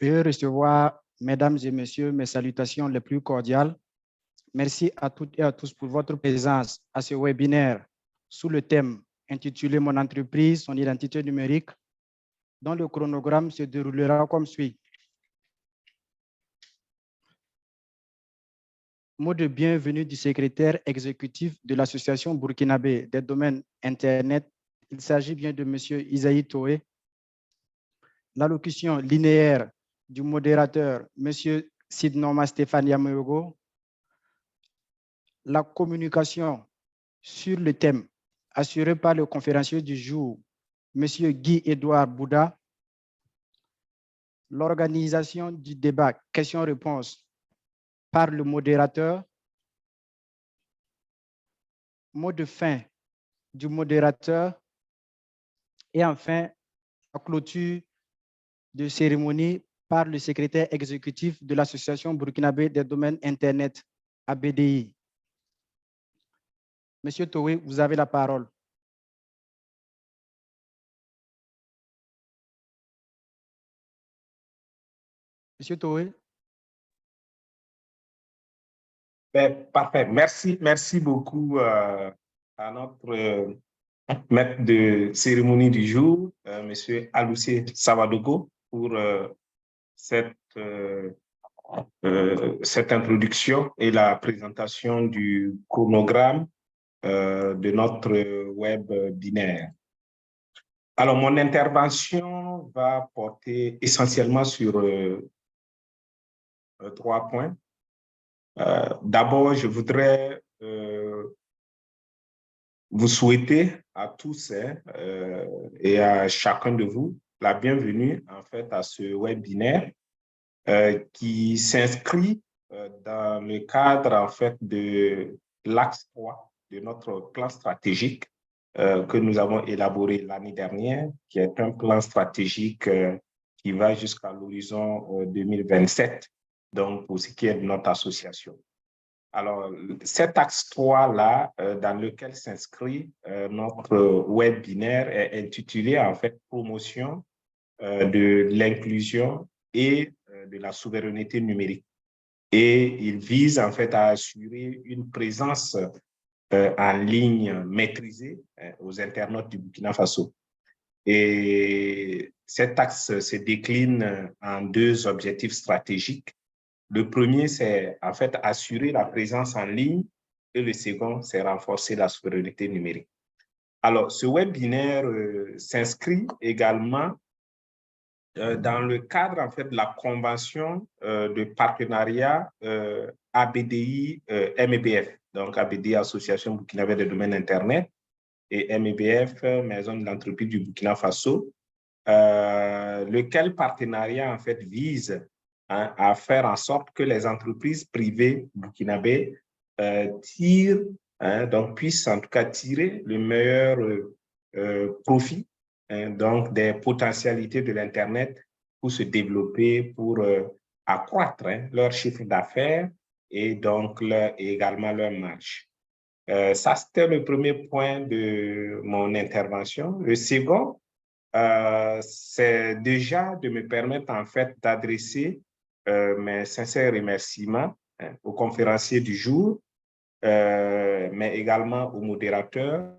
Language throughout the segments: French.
Veuillez recevoir, mesdames et messieurs, mes salutations les plus cordiales. Merci à toutes et à tous pour votre présence à ce webinaire sous le thème intitulé « Mon entreprise, son identité numérique », dont le chronogramme se déroulera comme suit. Mot de bienvenue du secrétaire exécutif de l'Association burkinabé des domaines Internet. Il s'agit bien de M. Isaïe Toé. L'allocution linéaire du modérateur, M. Sidnoma Stéphane Yamoyogo. La communication sur le thème assurée par le conférencier du jour, M. Guy-Édouard Bouddha. L'organisation du débat questions-réponses par le modérateur. Mot de fin du modérateur. Et enfin, la clôture de cérémonie par le secrétaire exécutif de l'Association burkinabé des domaines Internet, ABDI. Monsieur Toé, vous avez la parole. Monsieur Toé. Parfait. Merci beaucoup à notre maître de cérémonie du jour, Monsieur Aloussé Sawadogo, pour cette introduction et la présentation du chronogramme de notre web binaire. Alors, mon intervention va porter essentiellement sur 3 points. D'abord, je voudrais vous souhaiter à tous et à chacun de vous la bienvenue en fait à ce webinaire qui s'inscrit dans le cadre en fait de l'axe 3 de notre plan stratégique que nous avons élaboré l'année dernière, qui est un plan stratégique qui va jusqu'à l'horizon 2027, donc pour ce qui est de notre association. Alors, cet axe 3-là, dans lequel s'inscrit notre webinaire, est intitulé en fait « Promotion de l'inclusion et de la souveraineté numérique ». Et il vise en fait à assurer une présence en ligne maîtrisée aux internautes du Burkina Faso. Et cet axe se décline en 2 objectifs stratégiques. Le premier, c'est en fait assurer la présence en ligne et le second, c'est renforcer la souveraineté numérique. Alors, ce webinaire s'inscrit également dans le cadre en fait de la convention de partenariat ABDI-MEBF, donc ABDI, Association burkinabé des domaines Internet, et MEBF, Maison de l'entreprise du Burkina Faso, lequel partenariat en fait vise à faire en sorte que les entreprises privées burkinabées puissent en tout cas tirer le meilleur profit donc des potentialités de l'Internet pour se développer, pour accroître leur chiffre d'affaires et donc également leur marge. Ça, c'était le premier point de mon intervention. Le second, c'est déjà de me permettre en fait d'adresser mes sincères remerciements aux conférenciers du jour, mais également aux modérateurs.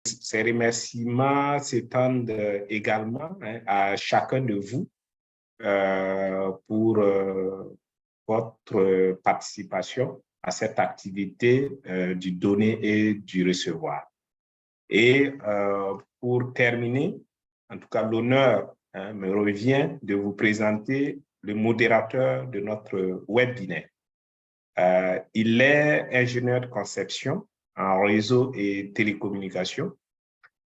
Ces remerciements s'étendent également à chacun de vous pour votre participation à cette activité du donner et du recevoir. Et pour terminer, en tout cas, l'honneur me revient de vous présenter le modérateur de notre webinaire. Il est ingénieur de conception en réseau et télécommunications.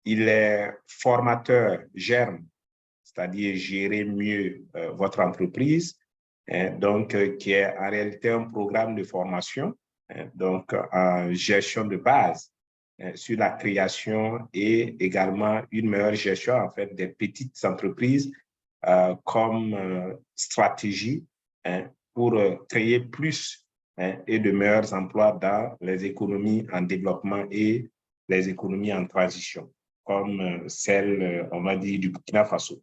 Il est formateur GERM, c'est-à-dire gérer mieux votre entreprise, donc qui est en réalité un programme de formation, donc en gestion de base sur la création et également une meilleure gestion en fait des petites entreprises comme stratégie pour créer plus et de meilleurs emplois dans les économies en développement et les économies en transition, comme celle, on va dire, du Burkina Faso.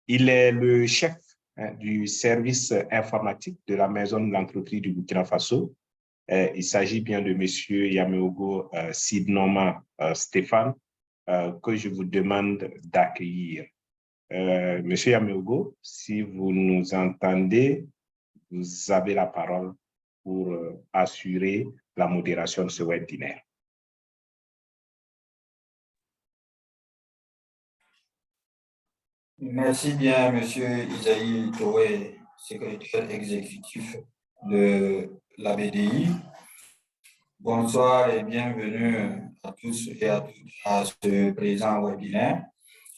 Il est le chef du service informatique de la maison de l'entreprise du Burkina Faso. Il s'agit bien de M. Yameogo Sidnoma Stéphane, que je vous demande d'accueillir. Monsieur Yameogo, si vous nous entendez, vous avez la parole pour assurer la modération de ce webinaire. Merci bien, Monsieur Isaïe Touré, secrétaire exécutif de la BDI. Bonsoir et bienvenue à tous et à toutes à ce présent webinaire.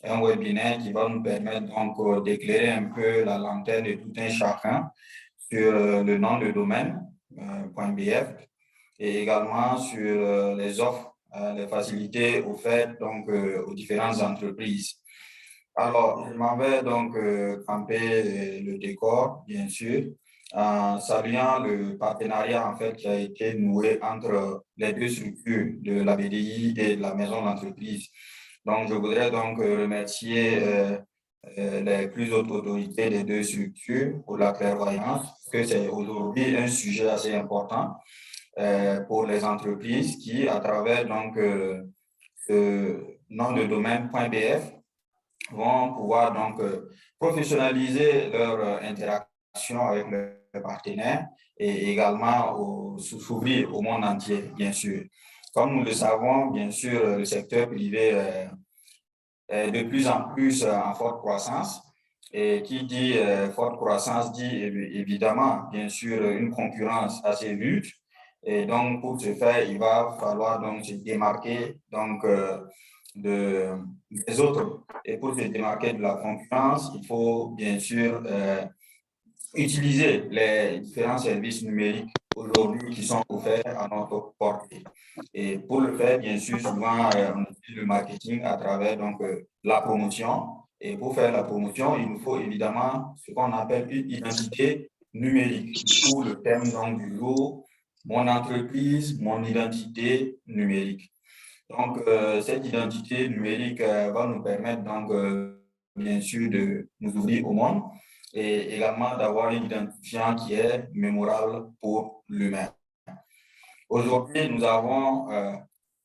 Un webinaire qui va nous permettre donc d'éclairer un peu la lanterne de tout un chacun sur le nom de domaine .bf et également sur les offres, les facilités offertes donc aux différentes entreprises. Alors, je m'en vais donc camper le décor, bien sûr, en saluant le partenariat en fait qui a été noué entre les deux structures de la BDI et de la maison d'entreprise. Donc, je voudrais donc remercier les plus hautes autorités des deux structures pour la clairvoyance, parce que c'est aujourd'hui un sujet assez important pour les entreprises qui, à travers donc ce nom de domaine .bf, vont pouvoir donc professionnaliser leur interaction avec leurs partenaires et également s'ouvrir au monde entier, bien sûr. Comme nous le savons, bien sûr, le secteur privé est de plus en plus en forte croissance. Et qui dit forte croissance dit évidemment, bien sûr, une concurrence assez rude. Et donc, pour ce faire, il va falloir donc se démarquer donc, des autres. Et pour se démarquer de la concurrence, il faut bien sûr utiliser les différents services numériques aujourd'hui qui sont offerts à notre portée. Et pour le faire, bien sûr, souvent, on utilise le marketing à travers donc, la promotion. Et pour faire la promotion, il nous faut évidemment ce qu'on appelle une identité numérique. Pour le thème donc, du jour, mon entreprise, mon identité numérique. Donc, cette identité numérique va nous permettre donc, bien sûr, de nous ouvrir au monde et également d'avoir une identifiant qui est mémorable pour l'humain. Aujourd'hui, nous avons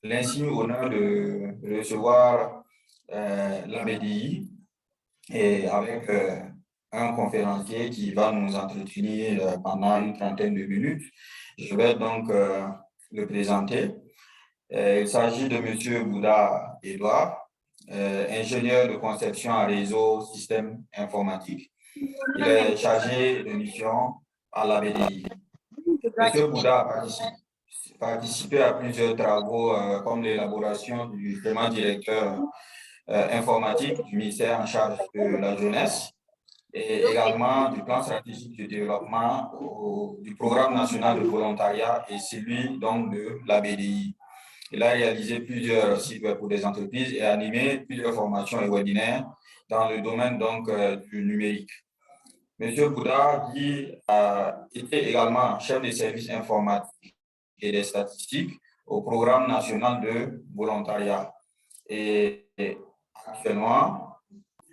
l'insigne honneur de recevoir la BDI et avec un conférencier qui va nous entretenir pendant une trentaine de minutes. Je vais donc le présenter. Il s'agit de M. Bouddha Edouard, ingénieur de conception en réseau système informatique. Il est chargé de mission à la BDI. M. Bouddha a participé à plusieurs travaux comme l'élaboration du schéma directeur informatique du ministère en charge de la jeunesse et également du plan stratégique de développement du programme national de volontariat et celui donc de la BDI. Il a réalisé plusieurs sites web pour des entreprises et animé plusieurs formations et webinaires dans le domaine donc, du numérique. M. Bouddha a été également chef de service informatique et des statistiques au programme national de volontariat. Et actuellement,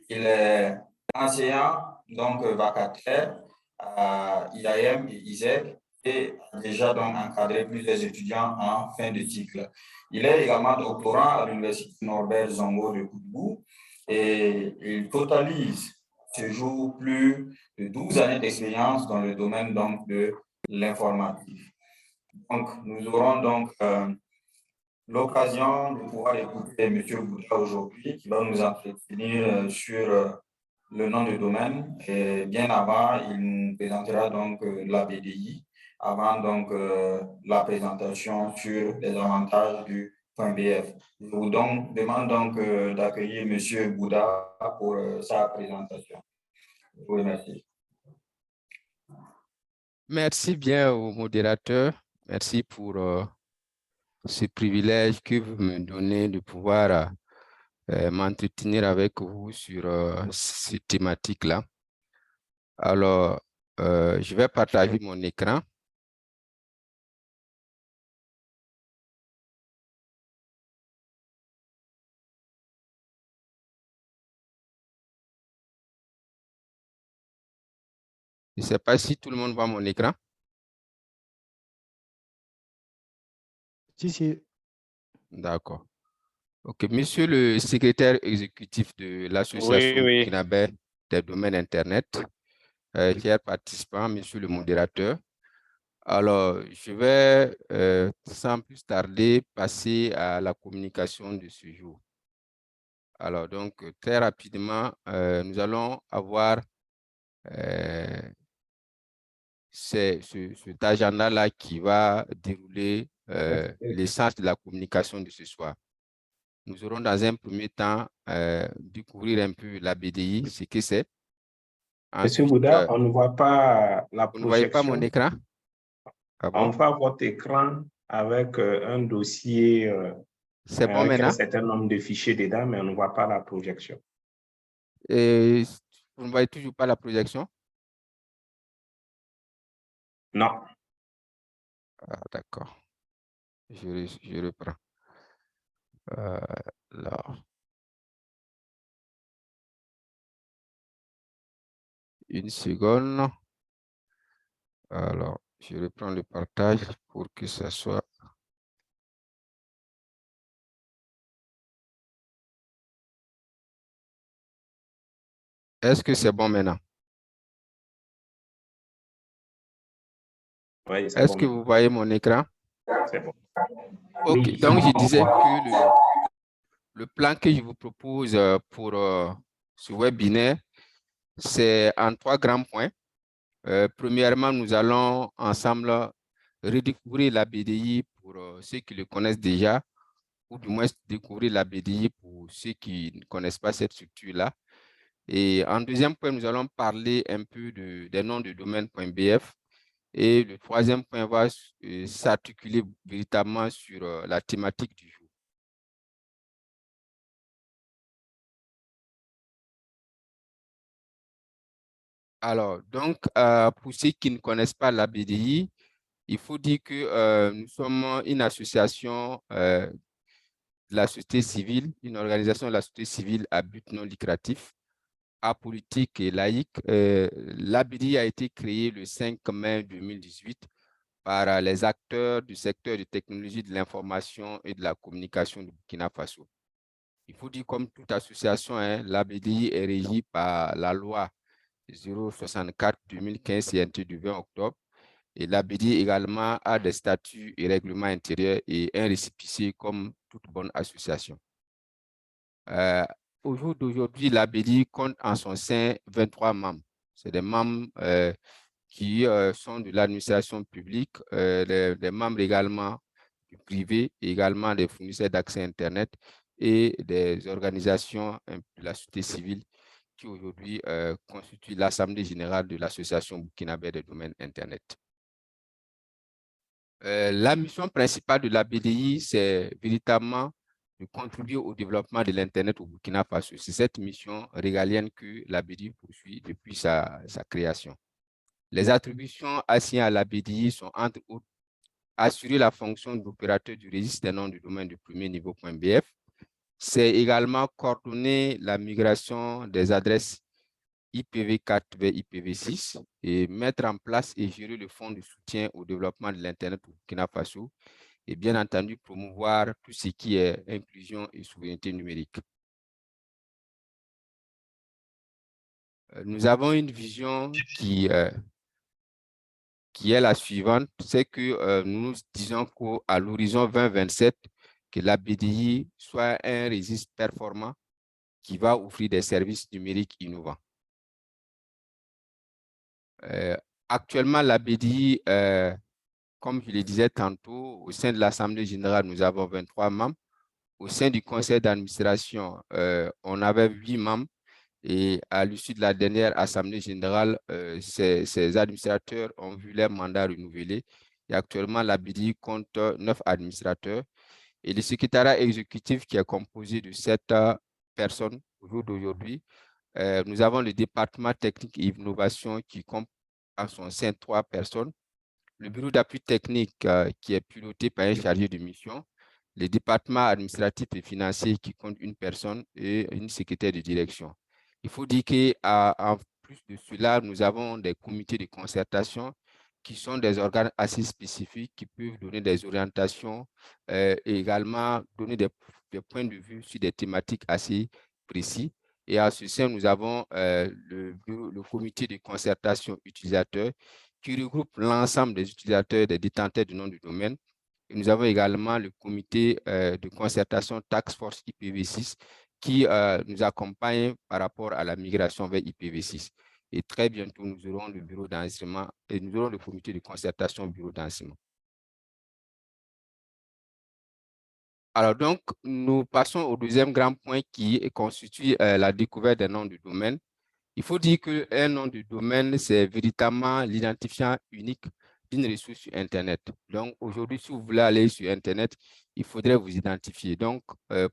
il est enseignant, donc vacataire à IAM et ISEC et a déjà donc encadré plusieurs étudiants en fin de cycle. Il est également doctorant à l'Université Norbert Zongo de Koudou et il totalise ce jour plus de 12 années d'expérience dans le domaine donc, de l'informatique. Donc, nous aurons donc l'occasion de pouvoir écouter M. Bouddha aujourd'hui qui va nous entretenir sur le nom de domaine. Et bien avant, il nous présentera donc la BDI avant donc la présentation sur les avantages du .bf. Je vous demande donc d'accueillir M. Bouddha pour sa présentation. Je vous remercie. Merci bien au modérateur. Merci pour ce privilège que vous me donnez de pouvoir m'entretenir avec vous sur cette thématique-là. Alors, je vais partager mon écran. Je ne sais pas si tout le monde voit mon écran. Si. D'accord. OK. Monsieur le secrétaire exécutif de l'Association Oui. burkinabé des domaines Internet, chers participants, monsieur le modérateur, alors je vais sans plus tarder passer à la communication de ce jour. Alors donc très rapidement, nous allons avoir cet agenda-là qui va dérouler l'essence de la communication de ce soir. Nous aurons dans un premier temps découvrir un peu la BDI, ce que c'est. Monsieur Ensuite, Bouddha, on ne voit pas la vous ne voyez pas mon projection. écran? Ah On bon? voit votre écran avec un dossier C'est bon avec un maintenant? certain nombre de fichiers dedans, mais on ne voit pas la projection. Et vous ne voyez toujours pas la projection? Non. Ah, d'accord. Je reprends. Là. Une seconde. Alors, je reprends le partage pour que ça soit... Est-ce que c'est bon maintenant? Oui, c'est Est-ce bon. que vous voyez mon écran? C'est bon. OK, donc je disais que le plan que je vous propose pour ce webinaire, c'est en 3 grands points. Premièrement, nous allons ensemble redécouvrir la BDI pour ceux qui le connaissent déjà, ou du moins découvrir la BDI pour ceux qui ne connaissent pas cette structure-là. Et en deuxième point, nous allons parler un peu des noms de domaine.bf. Et le troisième point va s'articuler véritablement sur la thématique du jour. Alors, donc, pour ceux qui ne connaissent pas la BDI, il faut dire que nous sommes une association de la société civile, une organisation de la société civile à but non lucratif, apolitique et laïque. La BDI a été créée le 5 mai 2018 par les acteurs du secteur de technologie de l'information et de la communication du Burkina Faso. Il faut dire, comme toute association, la BDI est régie par la loi 064-2015 CNT du 20 octobre. Et la BDI également a des statuts et règlements intérieurs et un récépissé comme toute bonne association. Au jour d'aujourd'hui, la BDI compte en son sein 23 membres. C'est des membres qui sont de l'administration publique, des membres également du privé, également des fournisseurs d'accès Internet et des organisations de la société civile qui aujourd'hui constituent l'Assemblée générale de l'Association burkinabé des domaines Internet. La mission principale de la BDI, c'est véritablement de contribuer au développement de l'Internet au Burkina Faso. C'est cette mission régalienne que la BDI poursuit depuis sa création. Les attributions assignées à la BDI sont entre autres assurer la fonction d'opérateur du registre des noms du domaine de premier niveau.bf. C'est également coordonner la migration des adresses IPv4 vers IPv6 et mettre en place et gérer le fonds de soutien au développement de l'Internet au Burkina Faso et bien entendu promouvoir tout ce qui est inclusion et souveraineté numérique. Nous avons une vision qui est la suivante, c'est que nous disons qu'à l'horizon 2027, que la BDI soit un registre performant qui va offrir des services numériques innovants. Actuellement, la BDI, comme je le disais tantôt, au sein de l'Assemblée générale, nous avons 23 membres. Au sein du conseil d'administration, on avait 8 membres. Et à l'issue de la dernière Assemblée générale, ces administrateurs ont vu leur mandat renouvelé. Et actuellement, la BDI compte 9 administrateurs. Et le secrétariat exécutif qui est composé de 7 personnes au jour d'aujourd'hui. Nous avons le département technique et innovation qui compte en son sein 3 personnes. Le bureau d'appui technique qui est piloté par un chargé de mission. Le département administratif et financier qui compte une personne et une secrétaire de direction. Il faut dire qu'en plus de cela, nous avons des comités de concertation qui sont des organes assez spécifiques qui peuvent donner des orientations et également donner des points de vue sur des thématiques assez précis. Et à ce sein, nous avons le comité de concertation utilisateur qui regroupe l'ensemble des utilisateurs, des détenteurs du nom du domaine. Et nous avons également le comité de concertation Task Force IPv6 qui nous accompagne par rapport à la migration vers IPv6. Et très bientôt, nous aurons le bureau d'enregistrement et nous aurons le comité de concertation bureau d'enregistrement. Alors donc, nous passons au deuxième grand point qui constitue la découverte des noms du domaine. Il faut dire qu'un nom de domaine, c'est véritablement l'identifiant unique d'une ressource sur Internet. Donc, aujourd'hui, si vous voulez aller sur Internet, il faudrait vous identifier. Donc,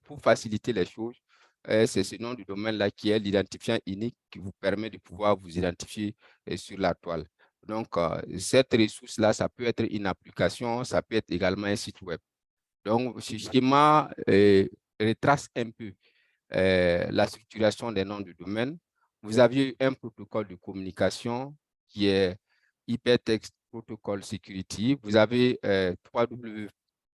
pour faciliter les choses, c'est ce nom de domaine-là qui est l'identifiant unique qui vous permet de pouvoir vous identifier sur la toile. Donc, cette ressource-là, ça peut être une application, ça peut être également un site web. Donc, ce schéma retrace un peu la structuration des noms de domaine. Vous aviez un protocole de communication qui est Hypertext Protocol Security. Vous avez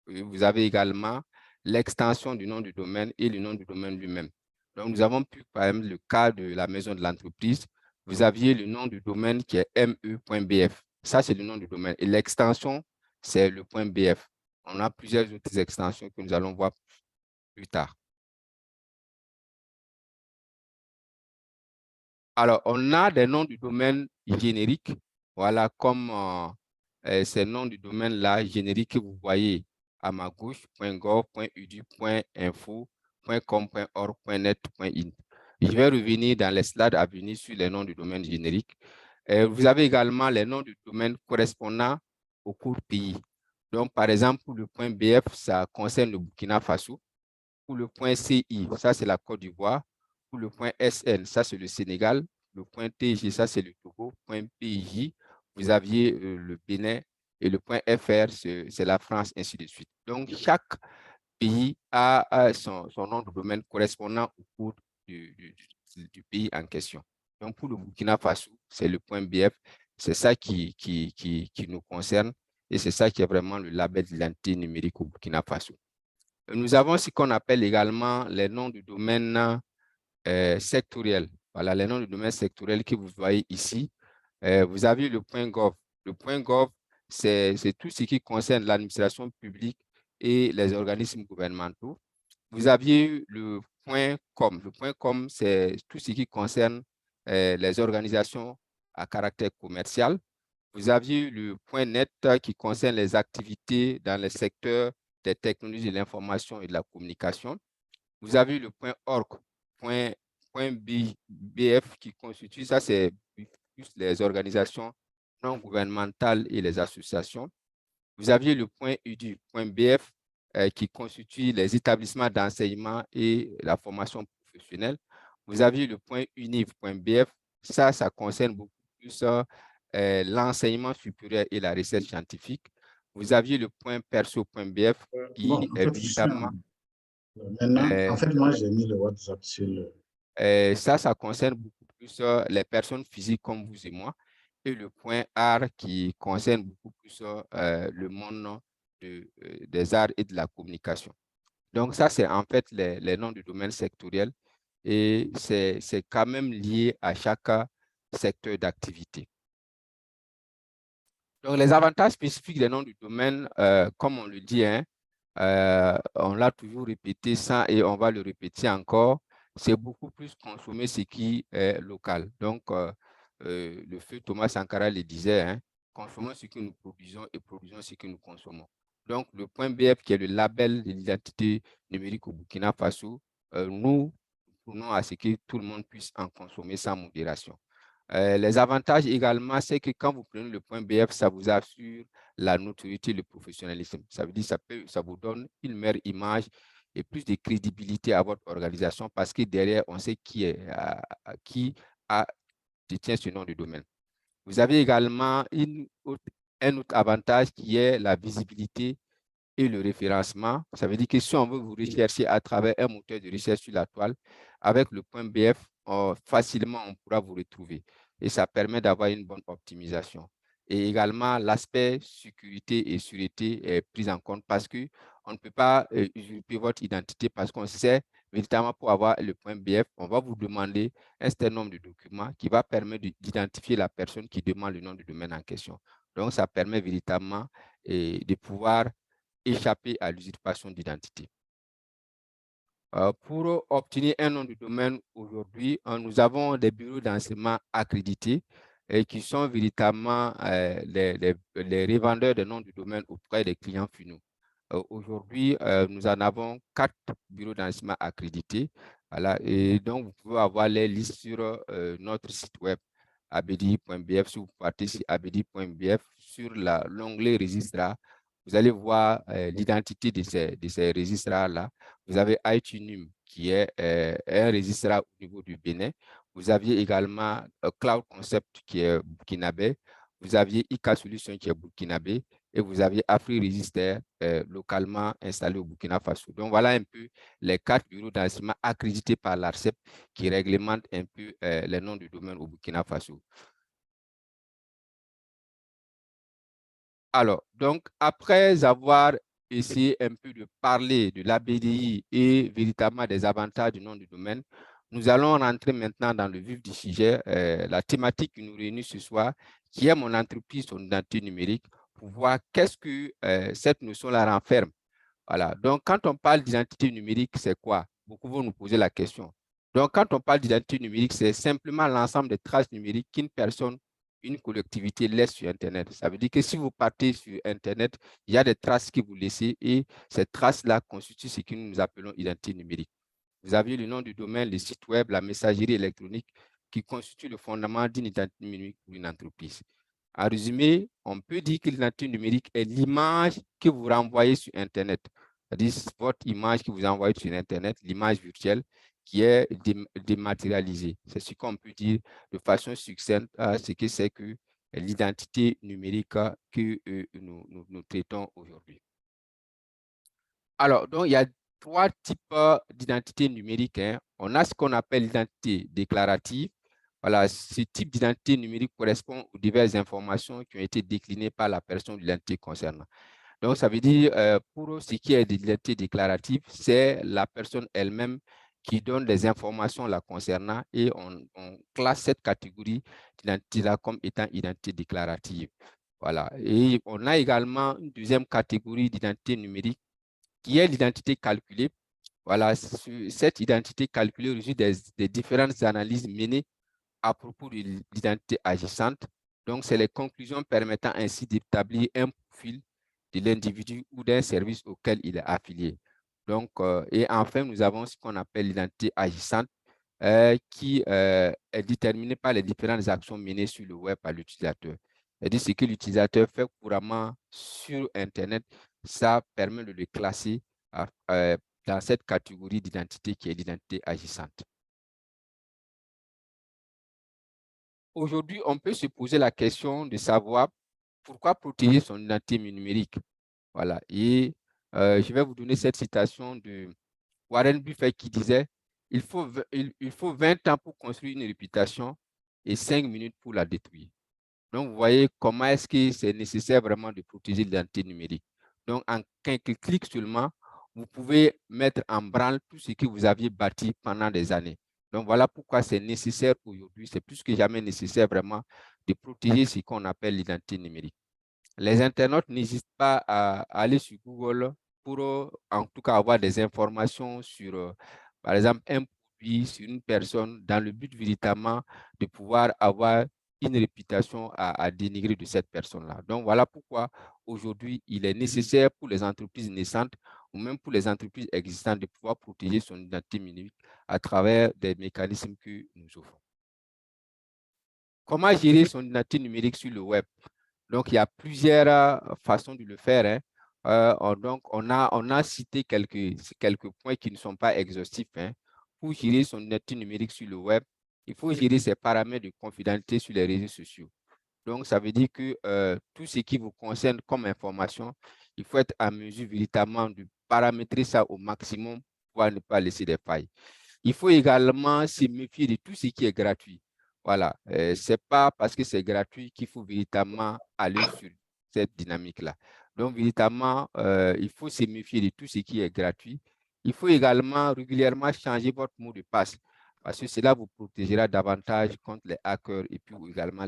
vous avez également l'extension du nom du domaine et le nom du domaine lui-même. Donc, nous avons pu, par exemple, le cas de la maison de l'entreprise, vous aviez le nom du domaine qui est me.bf. Ça, c'est le nom du domaine. Et l'extension, c'est le .bf. On a plusieurs autres extensions que nous allons voir plus tard. Alors, on a des noms du domaine génériques, voilà, comme ces noms du domaine-là génériques que vous voyez à ma gauche, .gov, .edu, .info, .com, .org, .net, .in. Je vais revenir dans les slides à venir sur les noms du domaine génériques. Vous avez également les noms du domaine correspondant au cours pays. Donc, par exemple, pour le .bf, ça concerne le Burkina Faso. Pour le .ci, ça, c'est la Côte d'Ivoire. Pour le .sn, ça, c'est le Sénégal. Le .tg, ça, c'est le Togo. .pj, vous aviez le Bénin. Et le .fr, c'est la France, ainsi de suite. Donc, chaque pays a son nom de domaine correspondant au cours du pays en question. Donc, pour le Burkina Faso, c'est le .bf. C'est ça qui nous concerne et c'est ça qui est vraiment le label d'identité numérique au Burkina Faso. Nous avons ce qu'on appelle également les noms de domaine sectoriels. Voilà, les noms de domaine sectoriels que vous voyez ici. Vous avez le .gov. Le .gov, c'est tout ce qui concerne l'administration publique et les organismes gouvernementaux. Vous aviez le .com. Le .com, c'est tout ce qui concerne les organisations à caractère commercial. Vous aviez le .net qui concerne les activités dans le secteur des technologies de l'information et de la communication. Vous avez le .org, .bf qui constitue, ça c'est plus les organisations non gouvernementales et les associations. Vous aviez le .edu, .bf qui constitue les établissements d'enseignement et la formation professionnelle. Vous aviez le .univ.bf, ça concerne beaucoup plus l'enseignement supérieur et la recherche scientifique. Vous aviez le .perso.bf qui Bon, en est fait, véritablement… maintenant, en fait, moi, j'ai mis le WhatsApp sur le… ça concerne beaucoup plus les personnes physiques comme vous et moi. Et le .art qui concerne beaucoup plus le monde des arts et de la communication. Donc, ça, c'est en fait les noms du domaine sectoriel et c'est quand même lié à chaque secteur d'activité. Donc, les avantages spécifiques des noms du domaine, comme on le dit, hein, on l'a toujours répété ça et on va le répéter encore, c'est beaucoup plus consommer ce qui est local. Donc, le feu Thomas Sankara le disait, hein, consommons ce que nous produisons et produisons ce que nous consommons. Donc, le .bf qui est le label de l'identité numérique au Burkina Faso, nous prenons à ce que tout le monde puisse en consommer sans modération. Les avantages également, c'est que quand vous prenez le .bf, ça vous assure la notoriété, le professionnalisme. Ça veut dire que ça vous donne une meilleure image et plus de crédibilité à votre organisation parce que derrière, on sait qui détient ce nom de domaine. Vous avez également un autre avantage qui est la visibilité et le référencement. Ça veut dire que si on veut vous rechercher à travers un moteur de recherche sur la toile, avec le .bf, facilement, on pourra vous retrouver. et ça permet d'avoir une bonne optimisation. Et également, l'aspect sécurité et sûreté est pris en compte parce qu'on ne peut pas usurper votre identité parce qu'on sait véritablement pour avoir le point BF, on va vous demander un certain nombre de documents qui va permettre d'identifier la personne qui demande le nom du domaine en question. Donc, ça permet véritablement de pouvoir échapper à l'usurpation d'identité. Pour obtenir un nom de domaine aujourd'hui, nous avons des bureaux d'enseignement accrédités et qui sont véritablement les revendeurs de noms de domaine auprès des clients finaux. Aujourd'hui, nous en avons 4 bureaux d'enseignement accrédités. Voilà, et donc, vous pouvez avoir les listes sur notre site web abedi.bf. Si vous partez sur abedi.bf, sur l'onglet registre, vous allez voir l'identité de ces registrars-là. Vous avez iTunes, qui est un registre au niveau du Bénin. Vous aviez également Cloud Concept, qui est burkinabé. Vous aviez ICA Solutions, qui est burkinabé. Et vous aviez AfriRegister localement installé au Burkina Faso. Donc, voilà un peu les 4 bureaux d'enseignement accrédités par l'ARCEP qui réglementent un peu les noms de domaine au Burkina Faso. Alors, donc, après avoir essayé un peu de parler de l'ABDI et véritablement des avantages du nom du domaine, nous allons rentrer maintenant dans le vif du sujet, la thématique qui nous réunit ce soir, qui est mon entreprise, son identité numérique, pour voir qu'est-ce que cette notion-là renferme. Voilà. Donc, quand on parle d'identité numérique, c'est quoi? Beaucoup vont nous poser la question. Donc, quand on parle d'identité numérique, c'est simplement l'ensemble des traces numériques qu'une personne, une collectivité laisse sur Internet. Ça veut dire que si vous partez sur Internet, il y a des traces que vous laissez et ces traces-là constituent ce que nous appelons identité numérique. Vous avez le nom du domaine, le site web, la messagerie électronique qui constitue le fondement d'une identité numérique pour une entreprise. En résumé, on peut dire que l'identité numérique est l'image que vous renvoyez sur Internet. C'est-à-dire votre image que vous envoyez sur Internet, l'image virtuelle qui est dématérialisée. C'est ce qu'on peut dire de façon succincte, ce que c'est que l'identité numérique que nous traitons aujourd'hui. Alors, donc, il y a 3 types d'identité numérique. On a ce qu'on appelle l'identité déclarative. Voilà, ce type d'identité numérique correspond aux diverses informations qui ont été déclinées par la personne de l'identité concernant. Donc, ça veut dire, pour ce qui est de l'identité déclarative, c'est la personne elle-même qui donne des informations la concernant et on classe cette catégorie d'identité-là comme étant identité déclarative. Voilà. Et on a également une deuxième catégorie d'identité numérique qui est l'identité calculée. Voilà, cette identité calculée résulte des différentes analyses menées à propos de l'identité agissante. Donc, c'est les conclusions permettant ainsi d'établir un profil de l'individu ou d'un service auquel il est affilié. Donc, et enfin, nous avons ce qu'on appelle l'identité agissante qui est déterminée par les différentes actions menées sur le web par l'utilisateur. C'est-à-dire ce que l'utilisateur fait couramment sur Internet, ça permet de le classer dans cette catégorie d'identité qui est l'identité agissante. Aujourd'hui, on peut se poser la question de savoir pourquoi protéger son identité numérique. Voilà. Et je vais vous donner cette citation de Warren Buffett qui disait il faut 20 ans pour construire une réputation et 5 minutes pour la détruire. Donc, vous voyez comment est-ce que c'est nécessaire vraiment de protéger l'identité numérique. Donc, en quelques clics seulement, vous pouvez mettre en branle tout ce que vous aviez bâti pendant des années. Donc, voilà pourquoi c'est nécessaire aujourd'hui, c'est plus que jamais nécessaire vraiment de protéger ce qu'on appelle l'identité numérique. Les internautes n'hésitent pas à aller sur Google pour, en tout cas, avoir des informations sur, par exemple, un produit, sur une personne, dans le but véritablement de pouvoir avoir une réputation à dénigrer de cette personne-là. Donc, voilà pourquoi aujourd'hui, il est nécessaire pour les entreprises naissantes ou même pour les entreprises existantes de pouvoir protéger son identité numérique à travers des mécanismes que nous offrons. Comment gérer son identité numérique sur le web? Donc, il y a plusieurs façons de le faire. Donc, on a cité quelques points qui ne sont pas exhaustifs. Pour gérer son identité numérique sur le web, il faut gérer ses paramètres de confidentialité sur les réseaux sociaux. Donc, ça veut dire que tout ce qui vous concerne comme information, il faut être à mesure véritablement de paramétrer ça au maximum pour ne pas laisser des failles. Il faut également se méfier de tout ce qui est gratuit. Voilà, ce n'est pas parce que c'est gratuit qu'il faut véritablement aller sur cette dynamique-là. Donc, véritablement, il faut se méfier de tout ce qui est gratuit. Il faut également régulièrement changer votre mot de passe parce que cela vous protégera davantage contre les hackers et puis également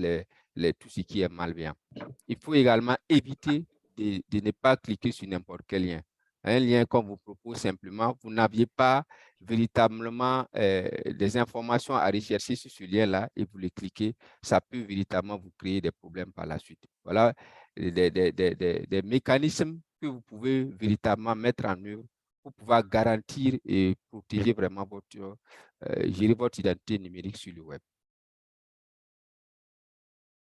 tout ce qui est malveillant. Il faut également éviter de ne pas cliquer sur n'importe quel lien. Un lien qu'on vous propose simplement, vous n'aviez pas véritablement des informations à rechercher sur ce lien-là et vous le cliquez, ça peut véritablement vous créer des problèmes par la suite. Voilà des mécanismes que vous pouvez véritablement mettre en œuvre pour pouvoir garantir et protéger vraiment gérer votre identité numérique sur le web.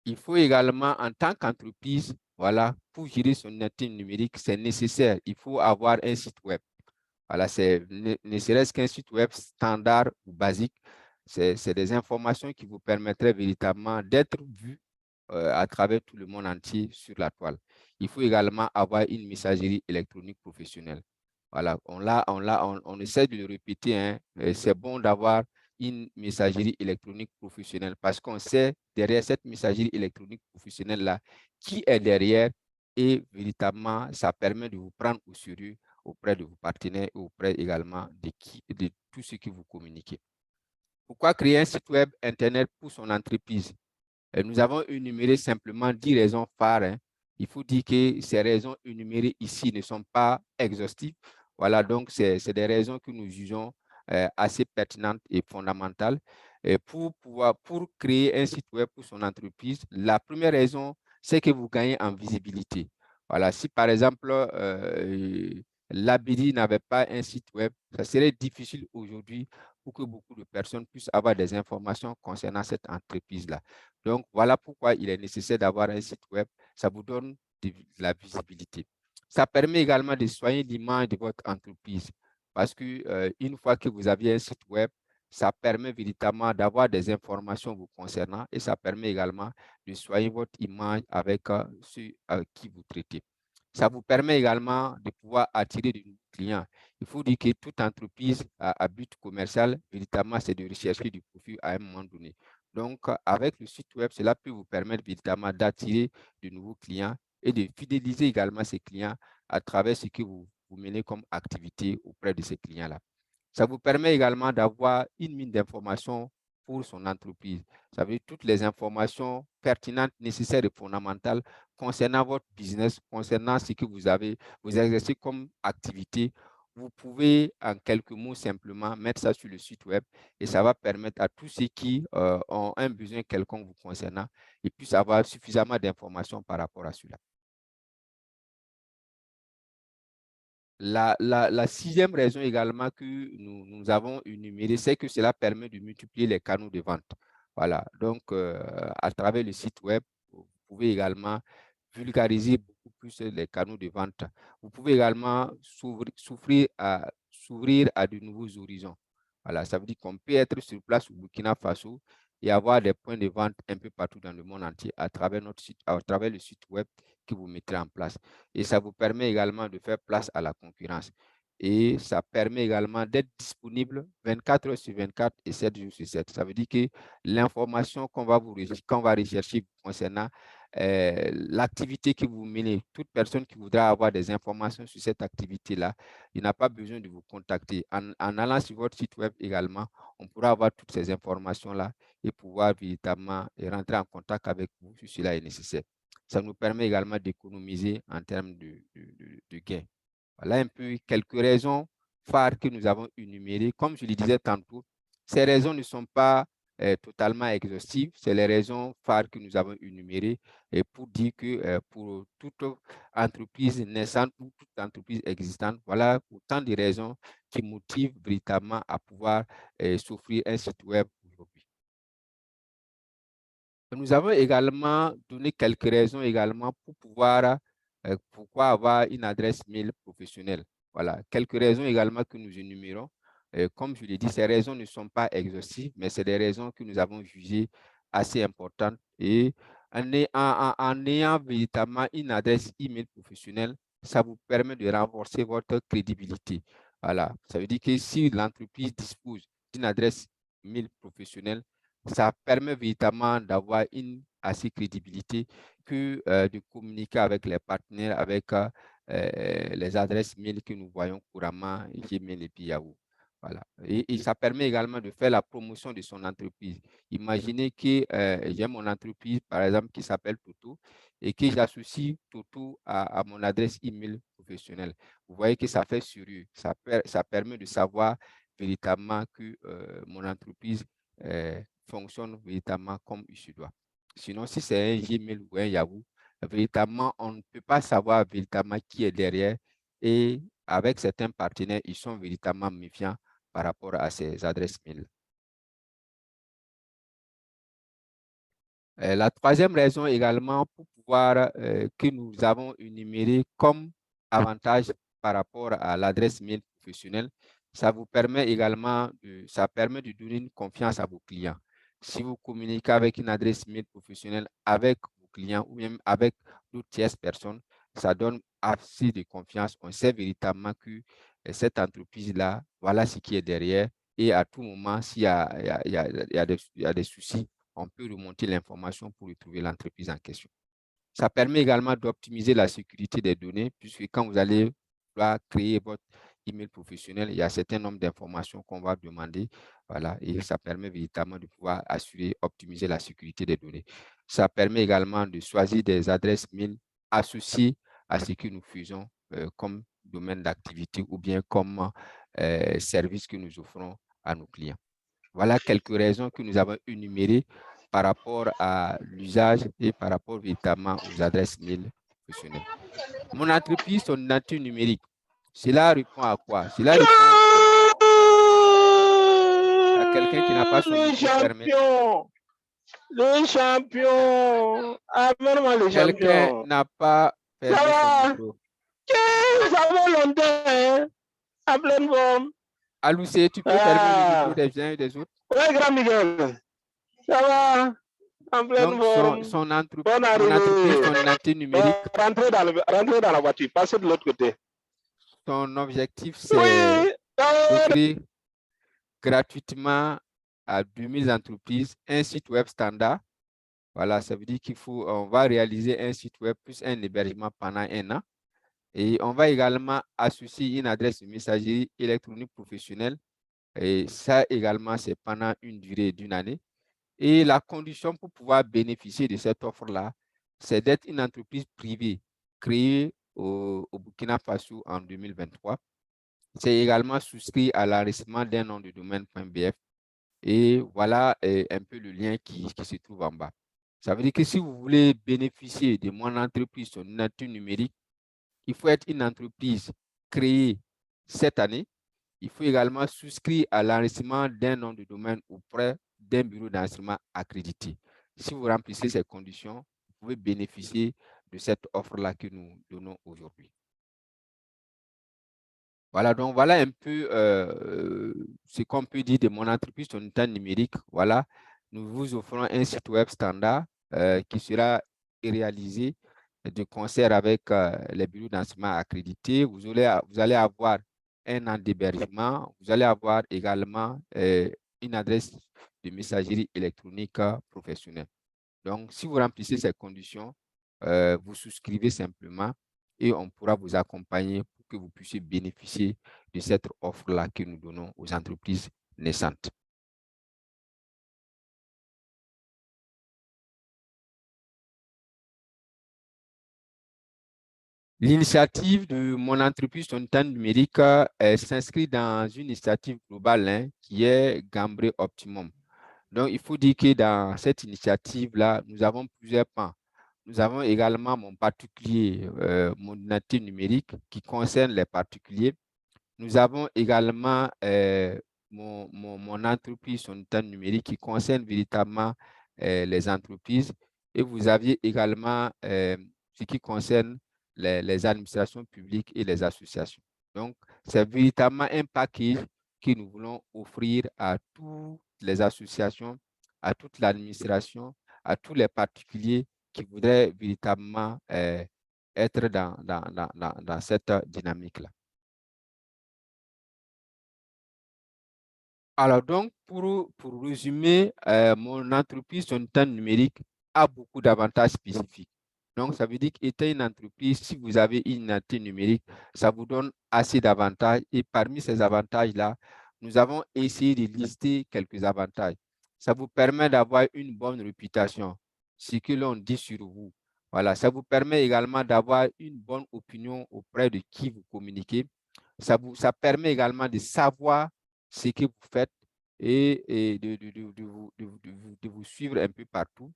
Il faut également, en tant qu'entreprise, voilà, pour gérer son identité numérique, c'est nécessaire. Il faut avoir un site web. Voilà, ne serait-ce qu'un site web standard ou basique. C'est des informations qui vous permettraient véritablement d'être vu à travers tout le monde entier sur la toile. Il faut également avoir une messagerie électronique professionnelle. Voilà, on essaie de le répéter, hein, c'est bon d'avoir une messagerie électronique professionnelle parce qu'on sait derrière cette messagerie électronique professionnelle-là qui est derrière et véritablement, ça permet de vous prendre au sérieux auprès de vos partenaires et auprès également de tout ce que vous communiquez. Pourquoi créer un site web Internet pour son entreprise? Nous avons énuméré simplement 10 raisons phares. Hein. Il faut dire que ces raisons énumérées ici ne sont pas exhaustives. Voilà, donc c'est des raisons que nous jugeons assez pertinentes et fondamentales. Pour créer un site web pour son entreprise, la première raison, c'est que vous gagnez en visibilité. Voilà, si par exemple, l'Abidi n'avait pas un site web, ça serait difficile aujourd'hui pour que beaucoup de personnes puissent avoir des informations concernant cette entreprise-là. Donc, voilà pourquoi il est nécessaire d'avoir un site web. Ça vous donne de la visibilité. Ça permet également de soigner l'image de votre entreprise parce que une fois que vous avez un site web, ça permet véritablement d'avoir des informations vous concernant et ça permet également de soigner votre image avec ceux qui vous traitez. Ça vous permet également de pouvoir attirer de nouveaux clients. Il faut dire que toute entreprise à but commercial, véritablement, c'est de rechercher du profit à un moment donné. Donc, avec le site web, cela peut vous permettre véritablement d'attirer de nouveaux clients et de fidéliser également ces clients à travers ce que vous menez comme activité auprès de ces clients-là. Ça vous permet également d'avoir une mine d'informations pour son entreprise. Ça veut dire toutes les informations pertinentes, nécessaires et fondamentales concernant votre business, concernant ce que vous exercez comme activité. Vous pouvez, en quelques mots, simplement mettre ça sur le site web et ça va permettre à tous ceux qui ont un besoin quelconque vous concernant, ils puissent avoir suffisamment d'informations par rapport à cela. La sixième raison également que nous avons énumérée, c'est que cela permet de multiplier les canaux de vente. Voilà, donc à travers le site web, vous pouvez également vulgariser beaucoup plus les canaux de vente. Vous pouvez également s'ouvrir à de nouveaux horizons. Voilà, ça veut dire qu'on peut être sur place au Burkina Faso et avoir des points de vente un peu partout dans le monde entier à travers le site web que vous mettrez en place. Et ça vous permet également de faire place à la concurrence. Et ça permet également d'être disponible 24 heures sur 24 et 7 jours sur 7. Ça veut dire que l'information qu'on va rechercher concernant l'activité que vous menez, toute personne qui voudra avoir des informations sur cette activité-là, il n'a pas besoin de vous contacter. En allant sur votre site web également, on pourra avoir toutes ces informations-là et pouvoir véritablement rentrer en contact avec vous si cela est nécessaire. Ça nous permet également d'économiser en termes de gains. Voilà un peu quelques raisons phares que nous avons énumérées. Comme je le disais tantôt, ces raisons ne sont pas totalement exhaustives. C'est les raisons phares que nous avons énumérées et pour dire que pour toute entreprise naissante ou toute entreprise existante, voilà autant de raisons qui motivent véritablement à pouvoir s'offrir un site web aujourd'hui. Nous avons également donné quelques raisons également pour pouvoir, pourquoi avoir une adresse mail professionnelle. Voilà, quelques raisons également que nous énumérons. Comme je l'ai dit, ces raisons ne sont pas exhaustives, mais c'est des raisons que nous avons jugées assez importantes. Et en ayant véritablement une adresse email professionnelle, ça vous permet de renforcer votre crédibilité. Voilà, ça veut dire que si l'entreprise dispose d'une adresse mail professionnelle, ça permet véritablement d'avoir une assez crédibilité que de communiquer avec les partenaires, avec les adresses mail que nous voyons couramment, Gmail et puis Yahoo. Voilà. Et ça permet également de faire la promotion de son entreprise. Imaginez que j'ai mon entreprise, par exemple, qui s'appelle Toto et que j'associe Toto à mon adresse email professionnelle. Vous voyez que ça fait sérieux. Ça permet de savoir véritablement que mon entreprise fonctionne véritablement comme il se doit. Sinon, si c'est un Gmail ou un Yahoo, véritablement, on ne peut pas savoir véritablement qui est derrière. Et avec certains partenaires, ils sont véritablement méfiants par rapport à ces adresses mail. La troisième raison également pour pouvoir que nous avons énuméré comme avantage par rapport à l'adresse mail professionnelle, ça vous permet également ça permet de donner une confiance à vos clients. Si vous communiquez avec une adresse mail professionnelle avec vos clients ou même avec d'autres tierces personnes, ça donne assez de confiance. On sait véritablement que cette entreprise-là, voilà ce qui est derrière. Et à tout moment, s'il y a des soucis, on peut remonter l'information pour retrouver l'entreprise en question. Ça permet également d'optimiser la sécurité des données, puisque quand vous allez créer votre email professionnel, il y a un certain nombre d'informations qu'on va demander. Voilà, et ça permet véritablement de pouvoir optimiser la sécurité des données. Ça permet également de choisir des adresses mail associées à ce que nous faisons comme domaine d'activité ou bien comme service que nous offrons à nos clients. Voilà quelques raisons que nous avons énumérées par rapport à l'usage et par rapport véritablement aux adresses mail professionnelles. Mon entreprise, son nature numérique, cela répond à quoi? Cela répond à quelqu'un qui n'a pas son micro fermé. Le champion. Amène-moi le Quelqu'un champion. n'a pas fermé son micro. Ça va longtemps, à pleine forme. Aloussé, tu peux fermer le micro des uns et des autres? Oui, grand Miguel. Ça va, en pleine Donc, forme. son entreprise, son nature numérique. Rentrez dans la voiture, passez de l'autre côté. Son objectif, c'est d'offrir gratuitement à 2000 entreprises un site web standard. Voilà, ça veut dire on va réaliser un site web plus un hébergement pendant 1 an. Et on va également associer une adresse de messagerie électronique professionnelle. Et ça également, c'est pendant une durée d'1 année. Et la condition pour pouvoir bénéficier de cette offre-là, c'est d'être une entreprise privée créée au Burkina Faso en 2023. C'est également souscrit à l'enregistrement d'un nom de domaine.bf. Et voilà un peu le lien qui se trouve en bas. Ça veut dire que si vous voulez bénéficier de mon entreprise sur nature numérique, il faut être une entreprise créée cette année. Il faut également souscrire à l'enregistrement d'un nom de domaine auprès d'un bureau d'enregistrement accrédité. Si vous remplissez ces conditions, vous pouvez bénéficier de cette offre-là que nous donnons aujourd'hui. Voilà, donc voilà un peu ce qu'on peut dire de mon entreprise sur le temps numérique. Voilà, nous vous offrons un site web standard qui sera réalisé de concert avec les bureaux d'enseignement accrédités. Vous allez avoir un an d'hébergement. Vous allez avoir également une adresse de messagerie électronique professionnelle. Donc, si vous remplissez ces conditions, vous souscrivez simplement et on pourra vous accompagner pour que vous puissiez bénéficier de cette offre-là que nous donnons aux entreprises naissantes. L'initiative de mon entreprise sur le temps numérique s'inscrit dans une initiative globale qui est Gambré Optimum. Donc, il faut dire que dans cette initiative-là, nous avons plusieurs pans. Nous avons également mon particulier, mon identité numérique qui concerne les particuliers. Nous avons également mon entreprise, son état numérique qui concerne véritablement les entreprises. Et vous aviez également ce qui concerne les administrations publiques et les associations. Donc, c'est véritablement un package que nous voulons offrir à toutes les associations, à toute l'administration, à tous les particuliers qui voudraient véritablement être dans cette dynamique-là. Alors, donc, pour résumer, mon entreprise, son temps numérique, a beaucoup d'avantages spécifiques. Donc, ça veut dire qu'étant une entreprise, si vous avez une identité numérique, ça vous donne assez d'avantages. Et parmi ces avantages-là, nous avons essayé de lister quelques avantages. Ça vous permet d'avoir une bonne réputation, ce que l'on dit sur vous. Voilà, ça vous permet également d'avoir une bonne opinion auprès de qui vous communiquez. Ça permet également de savoir ce que vous faites et de vous suivre un peu partout.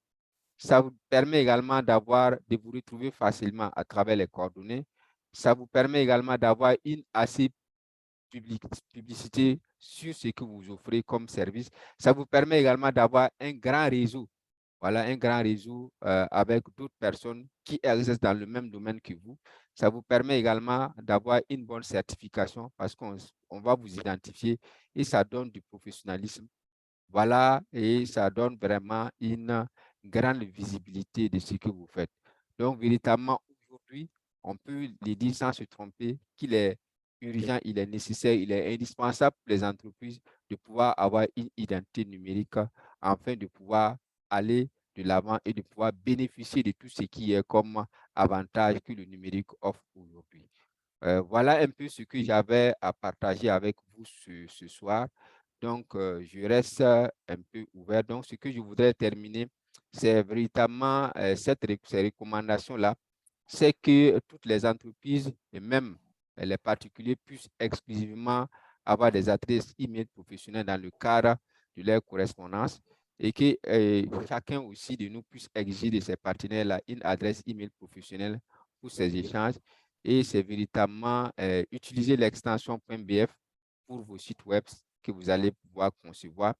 Ça vous permet également de vous retrouver facilement à travers les coordonnées. Ça vous permet également d'avoir une assez publicité sur ce que vous offrez comme service. Ça vous permet également d'avoir un grand réseau. Voilà, un grand réseau avec d'autres personnes qui exercent dans le même domaine que vous. Ça vous permet également d'avoir une bonne certification parce qu'on va vous identifier et ça donne du professionnalisme. Voilà, et ça donne vraiment une grande visibilité de ce que vous faites. Donc, véritablement, aujourd'hui, on peut le dire sans se tromper qu'il est urgent, il est nécessaire, il est indispensable pour les entreprises de pouvoir avoir une identité numérique afin de pouvoir aller de l'avant et de pouvoir bénéficier de tout ce qui est comme avantage que le numérique offre aujourd'hui. Voilà un peu ce que j'avais à partager avec vous ce soir. Donc, je reste un peu ouvert. Donc, ce que je voudrais terminer, c'est véritablement ces recommandations-là, c'est que toutes les entreprises et même les particuliers puissent exclusivement avoir des adresses email professionnelles dans le cadre de leur correspondance et que chacun aussi de nous puisse exiger de ses partenaires-là une adresse email professionnelle pour ces échanges. Et c'est véritablement utiliser l'extension .bf pour vos sites web que vous allez pouvoir concevoir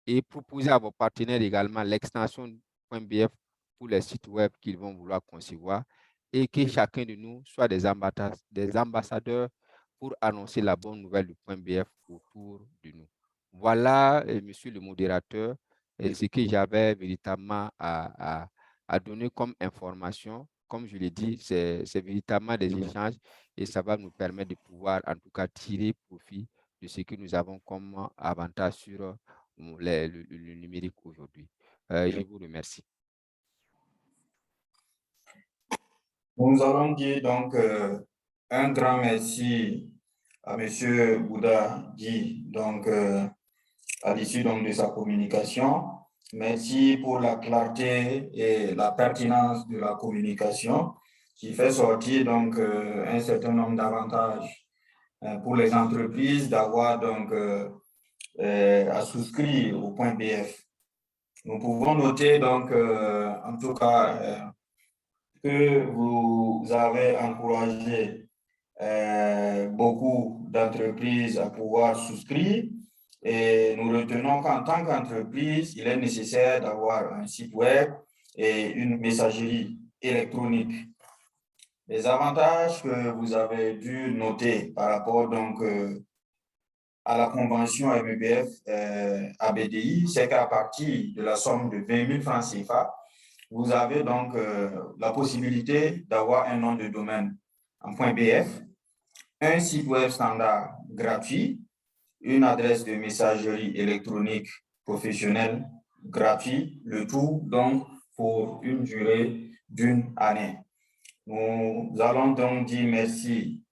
et proposer à vos partenaires également l'extension .bf pour les sites web qu'ils vont vouloir concevoir et que chacun de nous soit des ambassadeurs pour annoncer la bonne nouvelle du .bf autour de nous. Voilà, monsieur le modérateur, ce que j'avais véritablement à donner comme information. Comme je l'ai dit, c'est véritablement des échanges et ça va nous permettre de pouvoir en tout cas tirer profit de ce que nous avons comme avantage sur le numérique aujourd'hui. Je vous remercie. Nous allons dire donc un grand merci à M. Bouddha Guy, donc à l'issue de sa communication. Merci pour la clarté et la pertinence de la communication qui fait sortir donc un certain nombre d'avantages pour les entreprises d'avoir donc à souscrire au .bf. Nous pouvons noter donc en tout cas que vous avez encouragé beaucoup d'entreprises à pouvoir souscrire et nous retenons qu'en tant qu'entreprise, il est nécessaire d'avoir un site web et une messagerie électronique. Les avantages que vous avez dû noter par rapport donc à la convention MEBF ABDI, c'est qu'à partir de la somme de 20 000 francs CFA, vous avez donc la possibilité d'avoir un nom de domaine en .bf, un site web standard gratuit, une adresse de messagerie électronique professionnelle gratuite, le tout donc pour une durée d'1 année. Nous allons donc dire merci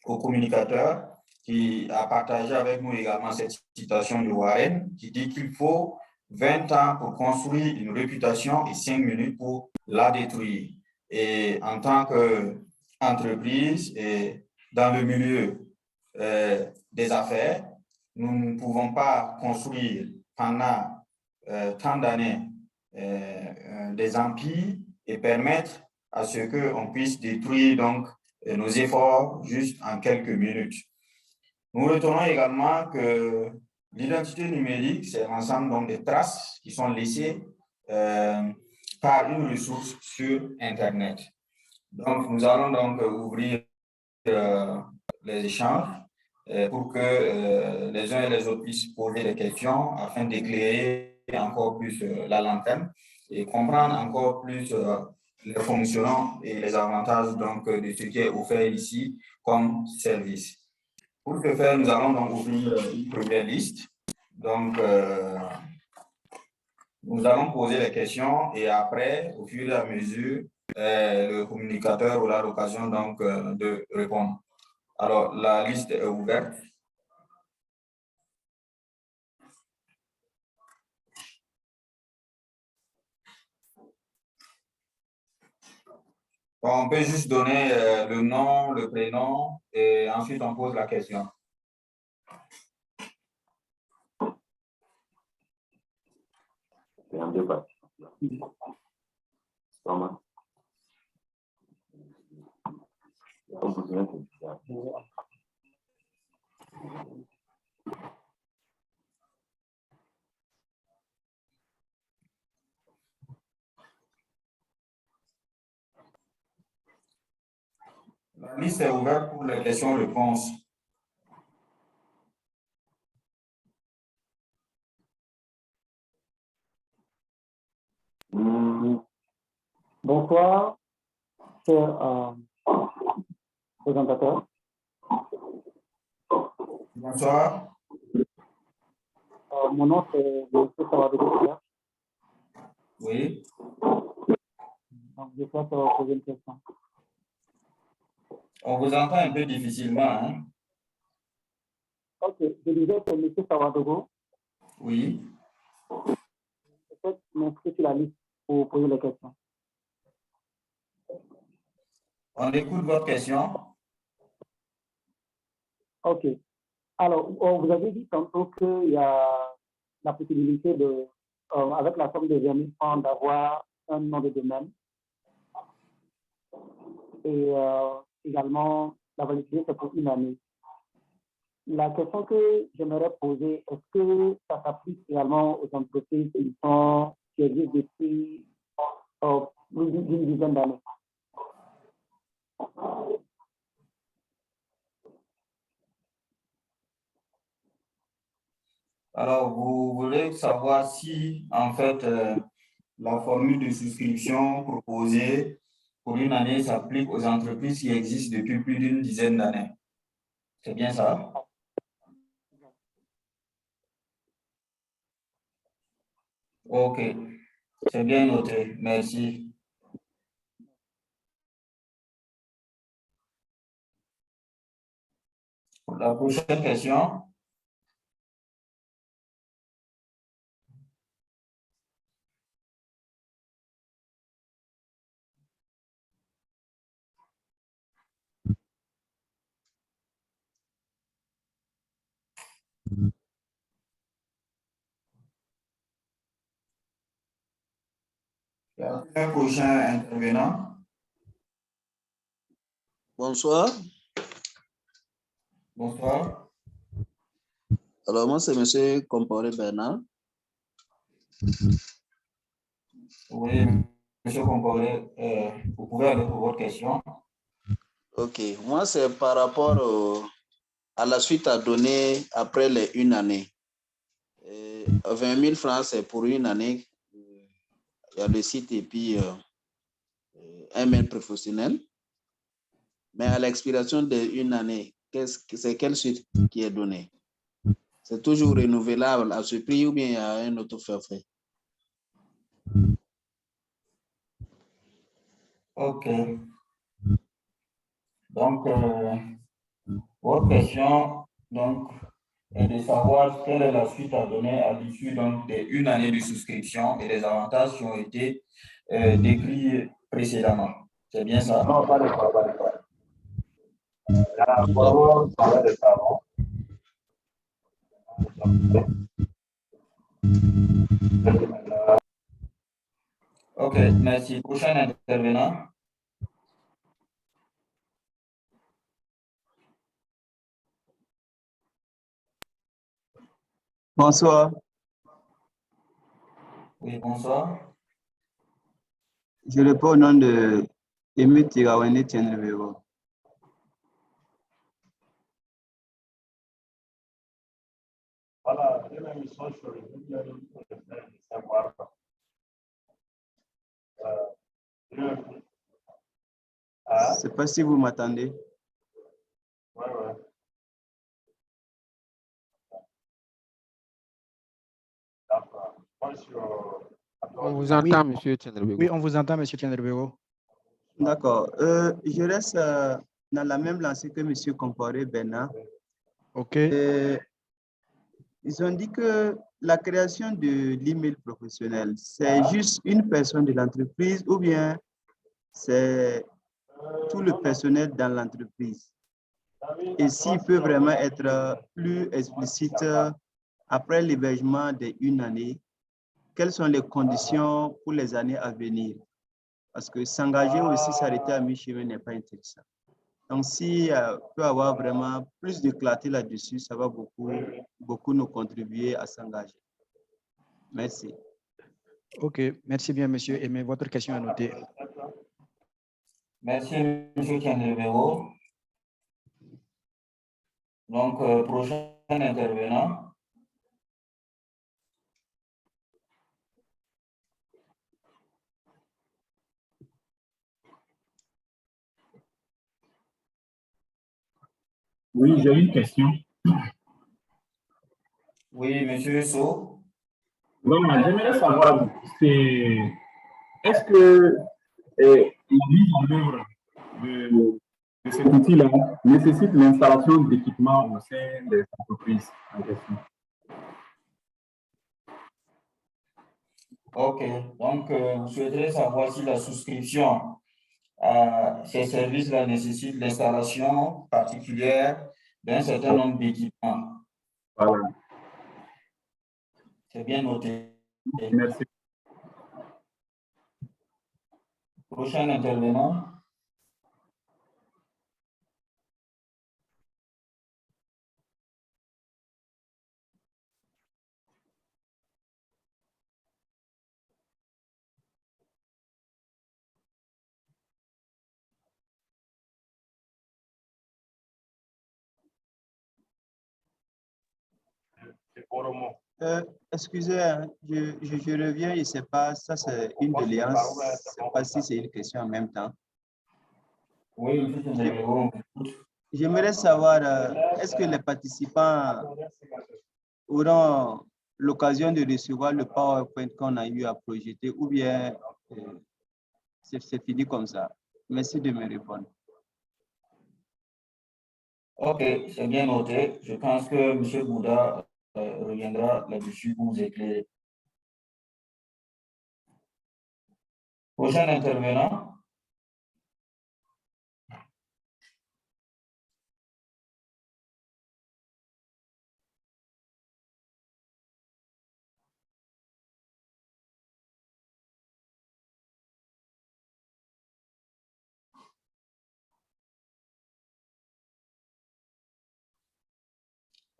au communicateur qui a partagé avec nous également cette citation de Warren qui dit qu'il faut 20 ans pour construire une réputation et 5 minutes pour la détruire. Et en tant qu'entreprise et dans le milieu des affaires, nous ne pouvons pas construire pendant tant d'années des empires et permettre à ce qu'on puisse détruire donc nos efforts juste en quelques minutes. Nous retenons également que l'identité numérique, c'est l'ensemble des traces qui sont laissées par une ressource sur Internet. Donc, nous allons donc ouvrir les échanges pour que les uns et les autres puissent poser des questions afin d'éclairer encore plus la lanterne et comprendre encore plus les fonctionnements et les avantages donc, de ce qui est offert ici comme service. Pour ce faire, nous allons donc ouvrir une première liste Donc, nous allons poser les questions et après, au fur et à mesure, le communicateur aura l'occasion donc de répondre. Alors, la liste est ouverte. On peut juste donner le nom, le prénom et ensuite on pose la question. La liste est ouverte pour les questions-réponses. Bonsoir, cher présentateur. Bonsoir. Mon nom c'est M. Sawadego. Oui. Donc, je souhaite poser une question. On vous entend un peu difficilement. Hein? Ok, je disais que M. Sawadego. Oui. Je souhaite m'inscrire sur la liste pour poser les questions. On écoute votre question. Ok. Alors, vous avez dit tantôt qu'il y a la possibilité de, avec la somme de 20 000 francs, d'avoir un nom de domaine. Et également, la validité, c'est pour une année. La question que j'aimerais poser, est-ce que ça s'applique également aux entreprises qui existent depuis d'une dizaine d'années? Alors, vous voulez savoir si, en fait, la formule de souscription proposée pour une année s'applique aux entreprises qui existent depuis plus d'une dizaine d'années. C'est bien ça? OK. C'est bien noté. Merci. La prochaine question. Un prochain intervenant. Bonsoir. Bonsoir. Alors, moi, c'est M. Comporé Bernard. Oui, M. Comporé, vous pouvez aller pour votre question. OK. Moi, c'est par rapport à la suite à donner après les une année. 20 000 francs, c'est pour une année. Il y a le site et puis un mail professionnel. Mais à l'expiration d'une année, c'est quelle suite qui est donnée? C'est toujours renouvelable à ce prix ou bien il y a un autre forfait? OK. Donc, votre question donc, est de savoir quelle est la suite à donner à l'issue d'une année de souscription et les avantages qui ont été décrits précédemment. C'est bien ça? Non, pas de travail. OK, merci. Prochain intervenant. Bonsoir. Oui, bonsoir. Je réponds au nom de Émile Tigawane Tienrevero. Voilà, une émission sur le Google pour le faire de savoir. Je ne sais pas si vous m'attendez. Ouais. On vous entend, Monsieur Tchendrebego. Oui, on vous entend, Monsieur Tchendrebego. D'accord. Je reste dans la même lancée que M. Comporé Bernard. OK. Ils ont dit que la création de l'email professionnel, c'est juste une personne de l'entreprise ou bien c'est tout le personnel dans l'entreprise. Et s'il peut vraiment être plus explicite après l'hébergement d'une année, quelles sont les conditions pour les années à venir? Parce que s'engager aussi, s'arrêter à mi-chemin n'est pas intéressant. Donc, si peut avoir vraiment plus de clarté là-dessus, ça va beaucoup nous contribuer à s'engager. Merci. OK, merci bien, monsieur. Et mais votre question est notée. Merci, monsieur Tchendrebego. Donc, prochain intervenant. Oui, j'ai une question. Oui, monsieur So. Vraiment, j'aimerais savoir, est-ce que la mise en œuvre de cet outil-là nécessite l'installation d'équipements au sein des entreprises en question? OK. Donc, vous souhaiterez savoir si la souscription à ces services-là nécessite l'installation particulière d'un certain nombre d'équipements. Voilà. C'est bien noté. Merci. Prochain intervenant. Excusez, je reviens, je ne sais pas, ça c'est une doléance, je ne sais pas si c'est une question en même temps. Oui, j'aimerais savoir, est-ce que les participants auront l'occasion de recevoir le PowerPoint qu'on a eu à projeter ou bien c'est fini comme ça? Merci de me répondre. OK, c'est bien noté. Je pense que M. Bouddha reviendra là-dessus pour vous éclairer. Prochain intervenant.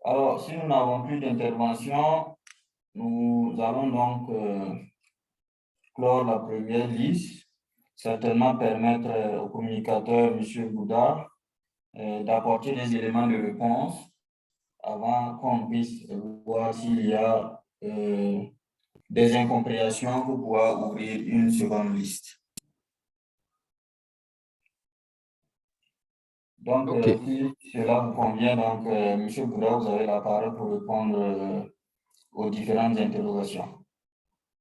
Alors, si nous n'avons plus d'intervention, nous allons donc clore la première liste, certainement permettre au communicateur, M. Bouddha, d'apporter des éléments de réponse avant qu'on puisse voir s'il y a des incompréhensions pour pouvoir ouvrir une seconde liste. Donc, si cela vous convient, donc, M. Bouddha, vous avez la parole pour répondre aux différentes interrogations.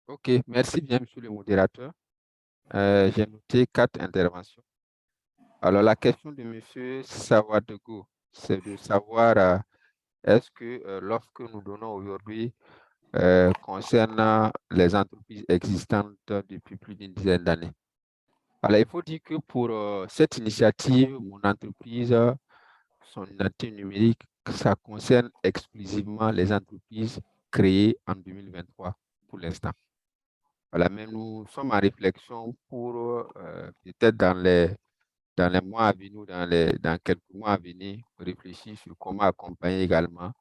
OK, merci bien, monsieur le modérateur. J'ai noté 4 interventions. Alors, la question de monsieur Sawadego, c'est de savoir est-ce que l'offre que nous donnons aujourd'hui concerne les entreprises existantes depuis plus d'une dizaine d'années. Alors, il faut dire que pour cette initiative, mon entreprise, son identité numérique, ça concerne exclusivement les entreprises créées en 2023 pour l'instant. Voilà, mais nous sommes en réflexion pour peut-être dans les mois à venir, dans quelques mois à venir, réfléchir sur comment accompagner également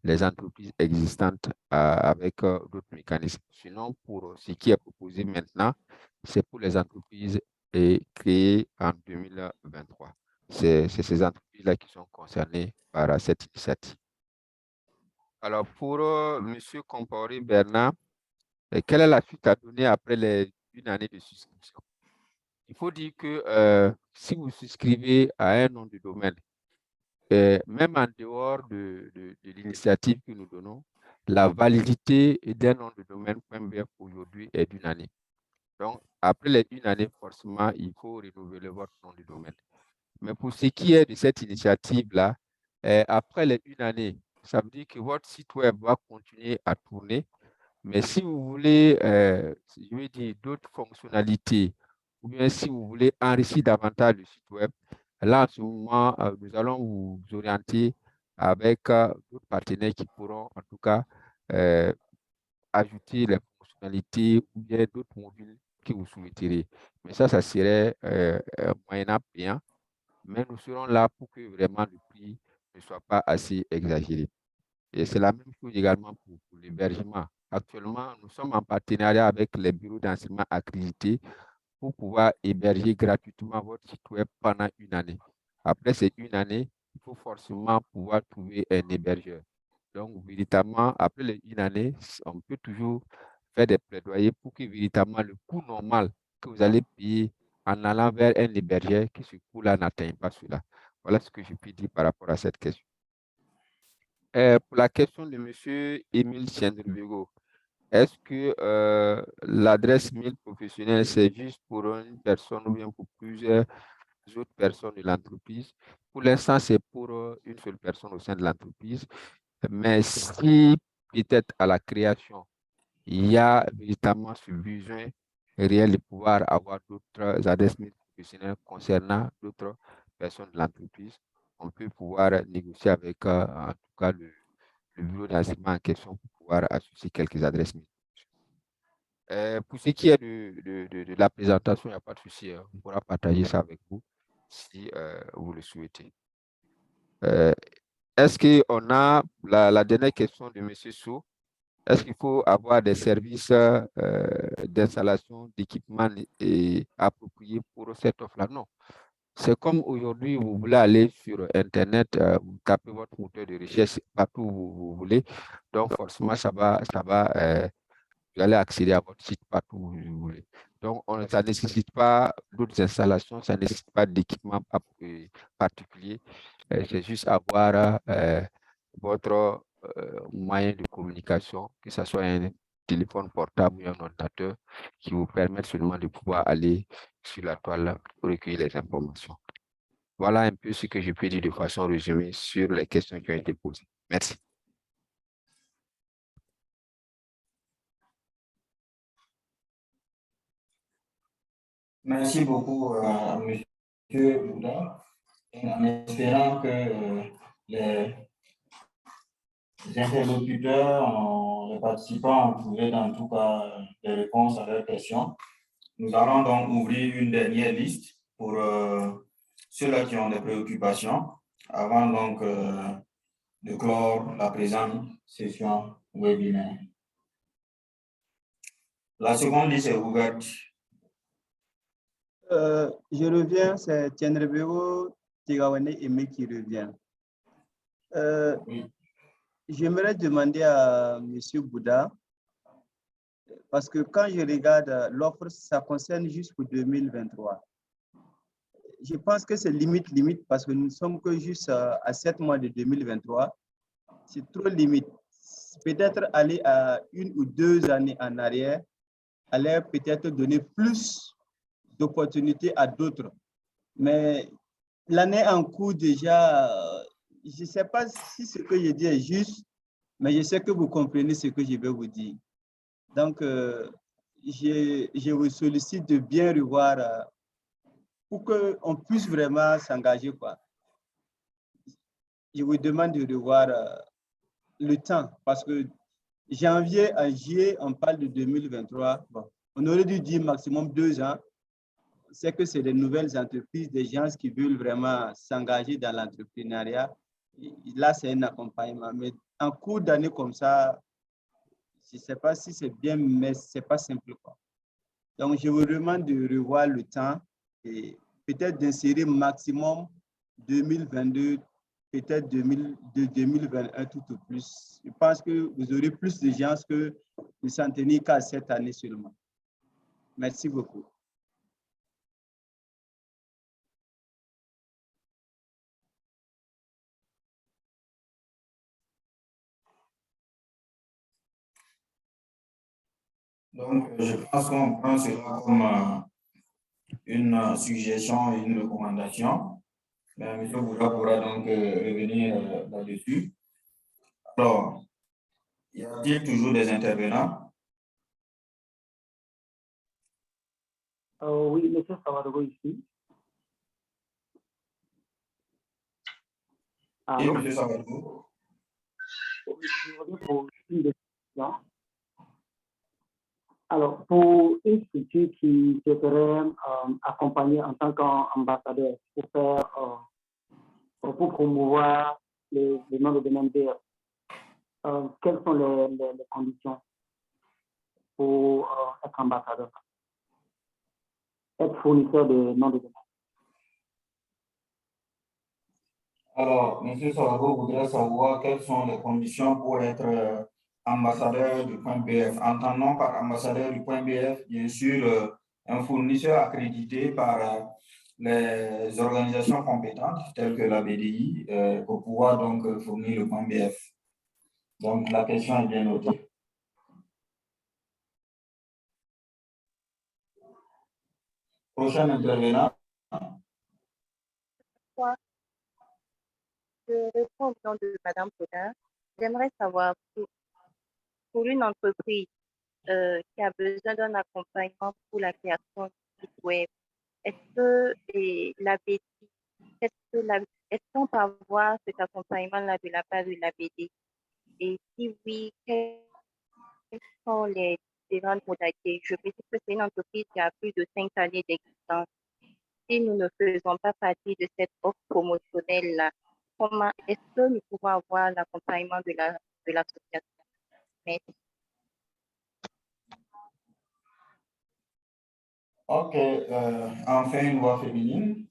les entreprises existantes avec d'autres mécanismes. Sinon, pour ce qui est proposé maintenant, c'est pour les entreprises créées en 2023. C'est ces entreprises-là qui sont concernées par cette initiative. Alors, pour M. Compaoré Bernard, quelle est la suite à donner après une année de souscription? Il faut dire que si vous souscrivez à un nom de domaine, même en dehors de l'initiative que nous donnons, la validité d'un nom de domaine .bf aujourd'hui est d'une année. Donc, après les une année, forcément, il faut renouveler votre nom de domaine. Mais pour ce qui est de cette initiative-là, après les une année, ça veut dire que votre site web va continuer à tourner. Mais si vous voulez, je veux dire, d'autres fonctionnalités, ou bien si vous voulez enrichir davantage le site web, là, en ce moment, nous allons vous orienter avec d'autres partenaires qui pourront, en tout cas, ajouter les fonctionnalités ou bien d'autres modules que vous souhaiterez. Mais ça serait moyennant payant. Mais nous serons là pour que vraiment le prix ne soit pas assez exagéré. Et c'est la même chose également pour l'hébergement. Actuellement, nous sommes en partenariat avec les bureaux d'enseignement accrédités pour pouvoir héberger gratuitement votre site web pendant une année. Après ces une année, il faut forcément pouvoir trouver un hébergeur. Donc, véritablement, après les une année, on peut toujours faire des plaidoyers pour que véritablement le coût normal que vous allez payer en allant vers un hébergeur, que ce coût-là n'atteigne pas cela. Voilà ce que je peux dire par rapport à cette question. Pour la question de M. Émile Chendribego, est-ce que l'adresse mail professionnelle, c'est juste pour une personne ou bien pour plusieurs autres personnes de l'entreprise? Pour l'instant, c'est pour une seule personne au sein de l'entreprise. Mais si peut-être à la création, il y a véritablement ce besoin réel de pouvoir avoir d'autres adresses mail professionnelles concernant d'autres personnes de l'entreprise, on peut pouvoir négocier avec en tout cas le bureau d'enseignement en question pour pouvoir associer quelques adresses mail. Pour ce qui est de la présentation, il n'y a pas de souci, on pourra partager ça avec vous si vous le souhaitez. Est-ce qu'on a la dernière question de M. Sou? Est-ce qu'il faut avoir des services d'installation d'équipements appropriés pour cette offre-là? Non. C'est comme aujourd'hui, vous voulez aller sur Internet, vous tapez votre moteur de recherche partout où vous voulez. Donc, forcément, vous allez accéder à votre site partout où vous voulez. Donc, ça ne nécessite pas d'autres installations, ça ne nécessite pas d'équipement particulier. C'est juste avoir votre moyen de communication, que ce soit un téléphone portable ou un ordinateur, qui vous permettent seulement de pouvoir aller sur la toile pour recueillir les informations. Voilà un peu ce que je peux dire de façon résumée sur les questions qui ont été posées. Merci. Merci beaucoup, M. Bouddha, en espérant que les interlocuteurs, les participants ont trouvé en tout cas des réponses à leurs questions. Nous allons donc ouvrir une dernière liste pour ceux-là qui ont des préoccupations avant donc de clore la présente session webinaire. La seconde liste est ouverte. Je reviens, c'est Tienrebeo Tigawane Aimé qui revient. J'aimerais demander à M. Bouddha, parce que quand je regarde l'offre, ça concerne juste pour 2023. Je pense que c'est limite parce que nous ne sommes que juste à 7 mois de 2023. C'est trop limite. Peut-être aller à 1 ou 2 années en arrière, allait peut-être donner plus d'opportunités à d'autres. Mais l'année en cours déjà, je ne sais pas si ce que je dis est juste, mais je sais que vous comprenez ce que je vais vous dire. Donc, je vous sollicite de bien revoir pour qu'on puisse vraiment s'engager, quoi. Je vous demande de revoir le temps, parce que janvier à juillet, on parle de 2023. Bon, on aurait dû dire maximum 2 ans. C'est que c'est des nouvelles entreprises, des gens qui veulent vraiment s'engager dans l'entrepreneuriat. Là, c'est un accompagnement. Mais en cours d'année comme ça, je ne sais pas si c'est bien, mais ce n'est pas simple, quoi. Donc, je vous demande de revoir le temps et peut-être d'insérer maximum 2022, peut-être 2021 tout au plus. Je pense que vous aurez plus de gens que de s'en tenir qu'à cette année seulement. Merci beaucoup. Donc, je pense qu'on prend cela comme une suggestion et une recommandation. M. Bouddha pourra donc revenir là-dessus. Alors, y a-t-il toujours des intervenants? Oui, M. Savadogo ici. Et M. Savadogo? Je reviens pour une question. Alors, pour une structure qui souhaiterait accompagner en tant qu'ambassadeur pour faire, pour promouvoir les noms de domaine BF, quelles sont les conditions pour être ambassadeur, être fournisseur de noms de domaine? Alors, M. Savago voudrait savoir quelles sont les conditions pour être ambassadeur du point BF. Entendons par ambassadeur du point BF, bien sûr, un fournisseur accrédité par les organisations compétentes telles que la BDI pour pouvoir donc fournir le point BF. Donc, la question est bien notée. Prochain intervenant. Je réponds au nom de Mme Poudin. J'aimerais savoir, pour une entreprise qui a besoin d'un accompagnement pour la création du site web, est-ce que la BDI, est-ce qu'on peut avoir cet accompagnement-là de la part de la BDI? Et si oui, quelles sont les différentes modalités? Je précise que c'est une entreprise qui a plus de 5 années d'existence. Si nous ne faisons pas partie de cette offre promotionnelle-là, comment est-ce que nous pouvons avoir l'accompagnement de l'association? Merci. OK, enfin une voix féminine.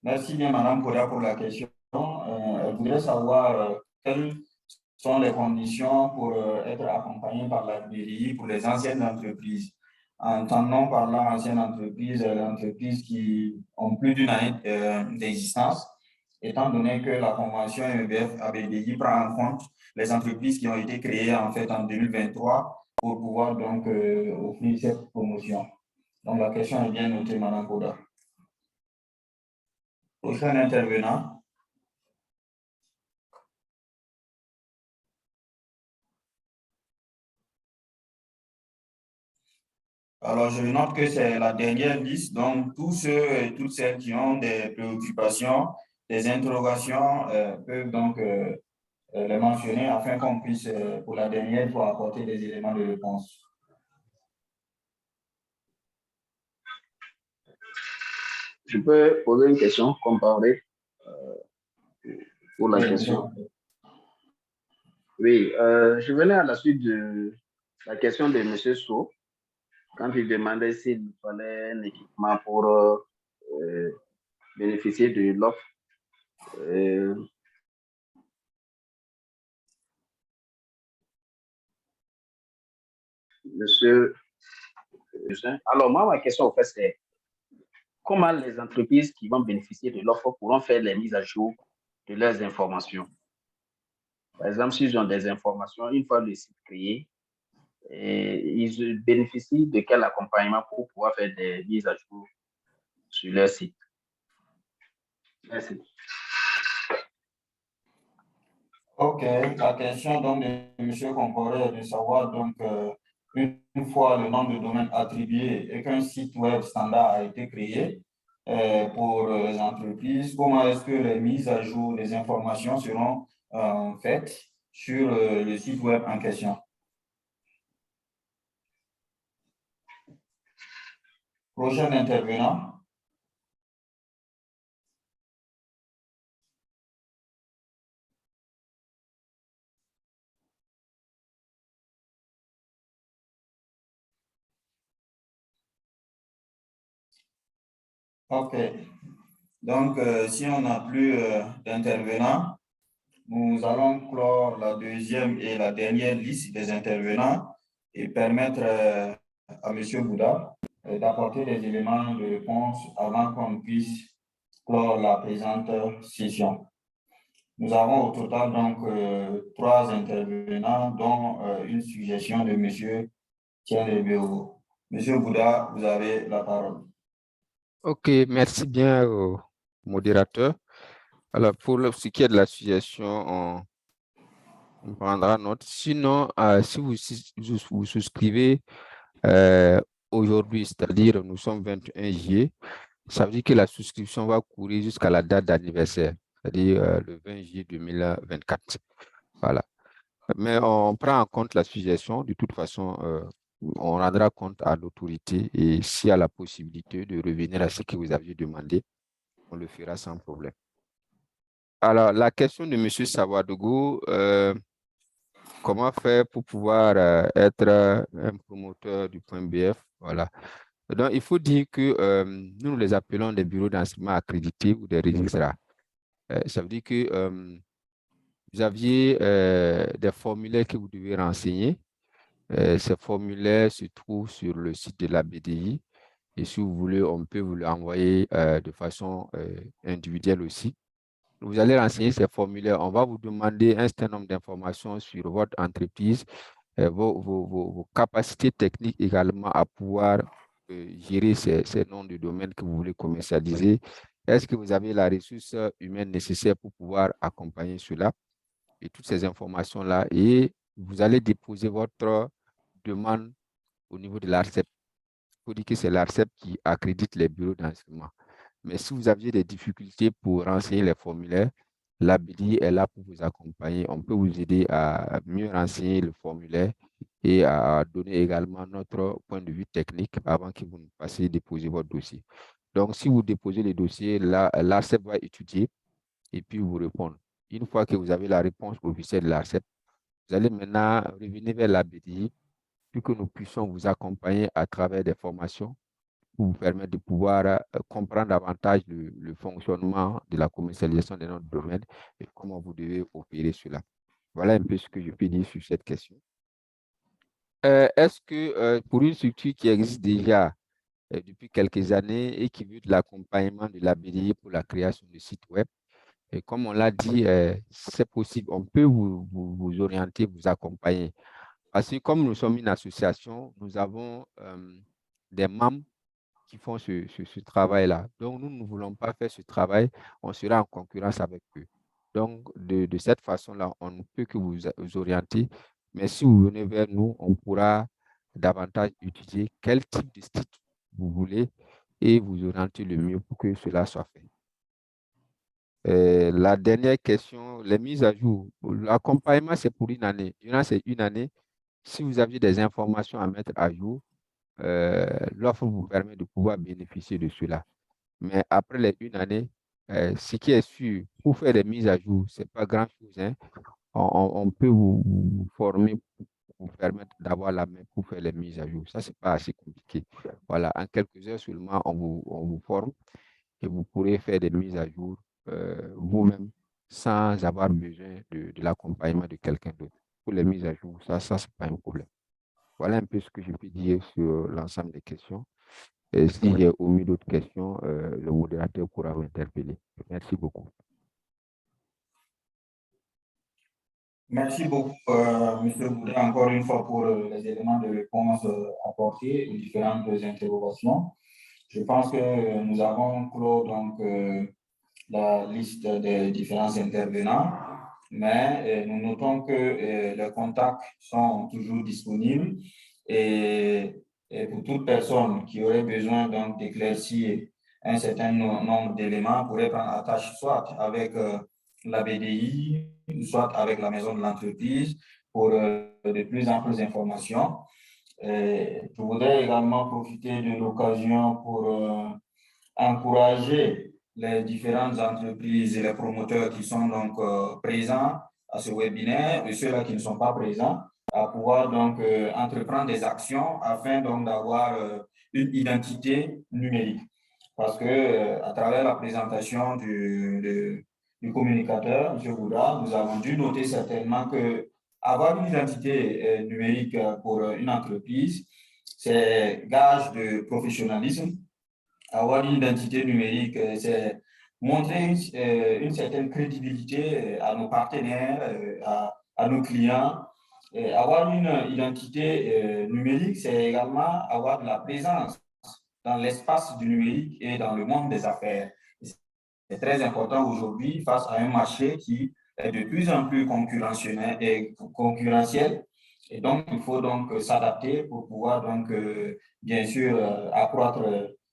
Merci bien, Madame Koda, pour la question. Elle voudrait savoir quelles sont les conditions pour être accompagné par la BDI pour les anciennes entreprises. Entendons par là anciennes entreprises, les entreprises qui ont plus d'une année d'existence, étant donné que la convention MEBF-ABDI prend en compte les entreprises qui ont été créées en fait en 2023 pour pouvoir donc offrir cette promotion. Donc la question est bien notée, Madame Koda. Prochain intervenant. Alors, je note que c'est la dernière liste, donc tous ceux et toutes celles qui ont des préoccupations, des interrogations peuvent donc les mentionner afin qu'on puisse, pour la dernière fois, apporter des éléments de réponse. Je peux poser une question, comparer pour la question. Oui, je venais à la suite de la question de M. So, quand il demandait s'il fallait un équipement pour bénéficier de l'offre. Monsieur, alors moi, ma question au fait, c'est comment les entreprises qui vont bénéficier de l'offre pourront faire les mises à jour de leurs informations? Par exemple, s'ils ont des informations, une fois le site créé, ils bénéficient de quel accompagnement pour pouvoir faire des mises à jour sur leur site? Merci. OK, la question donc de M. Comporé est de savoir donc une fois le nom de domaine attribué et qu'un site web standard a été créé pour les entreprises, comment est-ce que les mises à jour des informations seront faites sur le site web en question? Prochain intervenant. OK. Donc, si on n'a plus d'intervenants, nous allons clore la deuxième et la dernière liste des intervenants et permettre à M. Bouddha d'apporter des éléments de réponse avant qu'on puisse clore la présente session. Nous avons au total donc 3 intervenants, dont une suggestion de M. tient le bureau. Monsieur Bouddha, vous avez la parole. OK, merci bien au modérateur. Alors, pour ce qui est de l'association, on prendra note. Sinon, si vous souscrivez aujourd'hui, c'est-à-dire nous sommes 21 juillet, ça veut dire que la souscription va courir jusqu'à la date d'anniversaire, c'est-à-dire le 20 juillet 2024. Voilà. Mais on prend en compte la suggestion. De toute façon, on rendra compte à l'autorité et s'il y a la possibilité de revenir à ce que vous aviez demandé, on le fera sans problème. Alors, la question de M. Sawadogo, comment faire pour pouvoir être un promoteur du point BF? Voilà. Donc, il faut dire que nous les appelons des bureaux d'enseignement accrédités ou des registrars. Ça veut dire que vous aviez des formulaires que vous devez renseigner. Ces formulaires se trouvent sur le site de la BDI et si vous voulez, on peut vous l'envoyer de façon individuelle aussi. Vous allez renseigner ces formulaires. On va vous demander un certain nombre d'informations sur votre entreprise, vos capacités techniques également à pouvoir gérer ces noms de domaine que vous voulez commercialiser. Est-ce que vous avez la ressource humaine nécessaire pour pouvoir accompagner cela? Et toutes ces informations-là. Et vous allez déposer votre demande au niveau de l'ARCEP. Il faut dire que c'est l'ARCEP qui accrédite les bureaux d'enseignement. Mais si vous aviez des difficultés pour renseigner les formulaires, la BDI est là pour vous accompagner. On peut vous aider à mieux renseigner le formulaire et à donner également notre point de vue technique avant que vous ne passiez déposer votre dossier. Donc, si vous déposez le dossier, l'ARCEP va étudier et puis vous répondre. Une fois que vous avez la réponse officielle de l'ARCEP, vous allez maintenant revenir vers la BDI pour que nous puissions vous accompagner à travers des formations pour vous permettre de pouvoir comprendre davantage le fonctionnement de la commercialisation de notre domaine et comment vous devez opérer cela. Voilà un peu ce que je peux dire sur cette question. Est-ce que pour une structure qui existe déjà depuis quelques années et qui veut de l'accompagnement de la BDI pour la création de sites web, et comme on l'a dit, c'est possible, on peut vous orienter, vous accompagner. Parce que comme nous sommes une association, nous avons des membres qui font ce travail-là. Donc, nous ne voulons pas faire ce travail, on sera en concurrence avec eux. Donc, de cette façon-là, on ne peut que vous orienter. Mais si vous venez vers nous, on pourra davantage étudier quel type de site vous voulez et vous orienter le mieux pour que cela soit fait. La dernière question, les mises à jour. L'accompagnement, c'est pour une année. Durant ces une année, si vous aviez des informations à mettre à jour, l'offre vous permet de pouvoir bénéficier de cela. Mais après les une année, ce qui est sûr, pour faire des mises à jour, ce n'est pas grand-chose. Hein. On peut vous former pour vous permettre d'avoir la main pour faire les mises à jour. Ça, ce n'est pas assez compliqué. Voilà, en quelques heures seulement, on vous forme et vous pourrez faire des mises à jour vous-même sans avoir besoin de l'accompagnement de quelqu'un d'autre. Pour les mises à jour, ça ce n'est pas un problème. Voilà un peu ce que je peux dire sur l'ensemble des questions. Et si j'ai omis d'autres questions, le modérateur pourra vous interpeller. Merci beaucoup. Merci beaucoup, M. Bouddha, encore une fois pour les éléments de réponse apportés aux différentes interrogations. Je pense que nous avons clos donc la liste des différents intervenants, mais nous notons que les contacts sont toujours disponibles et pour toute personne qui aurait besoin donc d'éclaircir un certain nombre d'éléments pourrait prendre attache soit avec la BDI, soit avec la maison de l'entreprise pour de plus amples informations. Je voudrais également profiter de l'occasion pour encourager les différentes entreprises et les promoteurs qui sont donc présents à ce webinaire et ceux-là qui ne sont pas présents à pouvoir donc entreprendre des actions afin donc d'avoir une identité numérique. Parce que à travers la présentation du communicateur, M. Bouddha, nous avons dû noter certainement que avoir une identité numérique pour une entreprise, c'est gage de professionnalisme. Avoir une identité numérique, c'est montrer une certaine crédibilité à nos partenaires, à nos clients avoir une identité numérique, c'est également avoir de la présence dans l'espace du numérique et dans le monde des affaires. C'est très important aujourd'hui face à un marché qui est de plus en plus concurrentiel. Et donc, il faut donc s'adapter pour pouvoir donc, bien sûr, accroître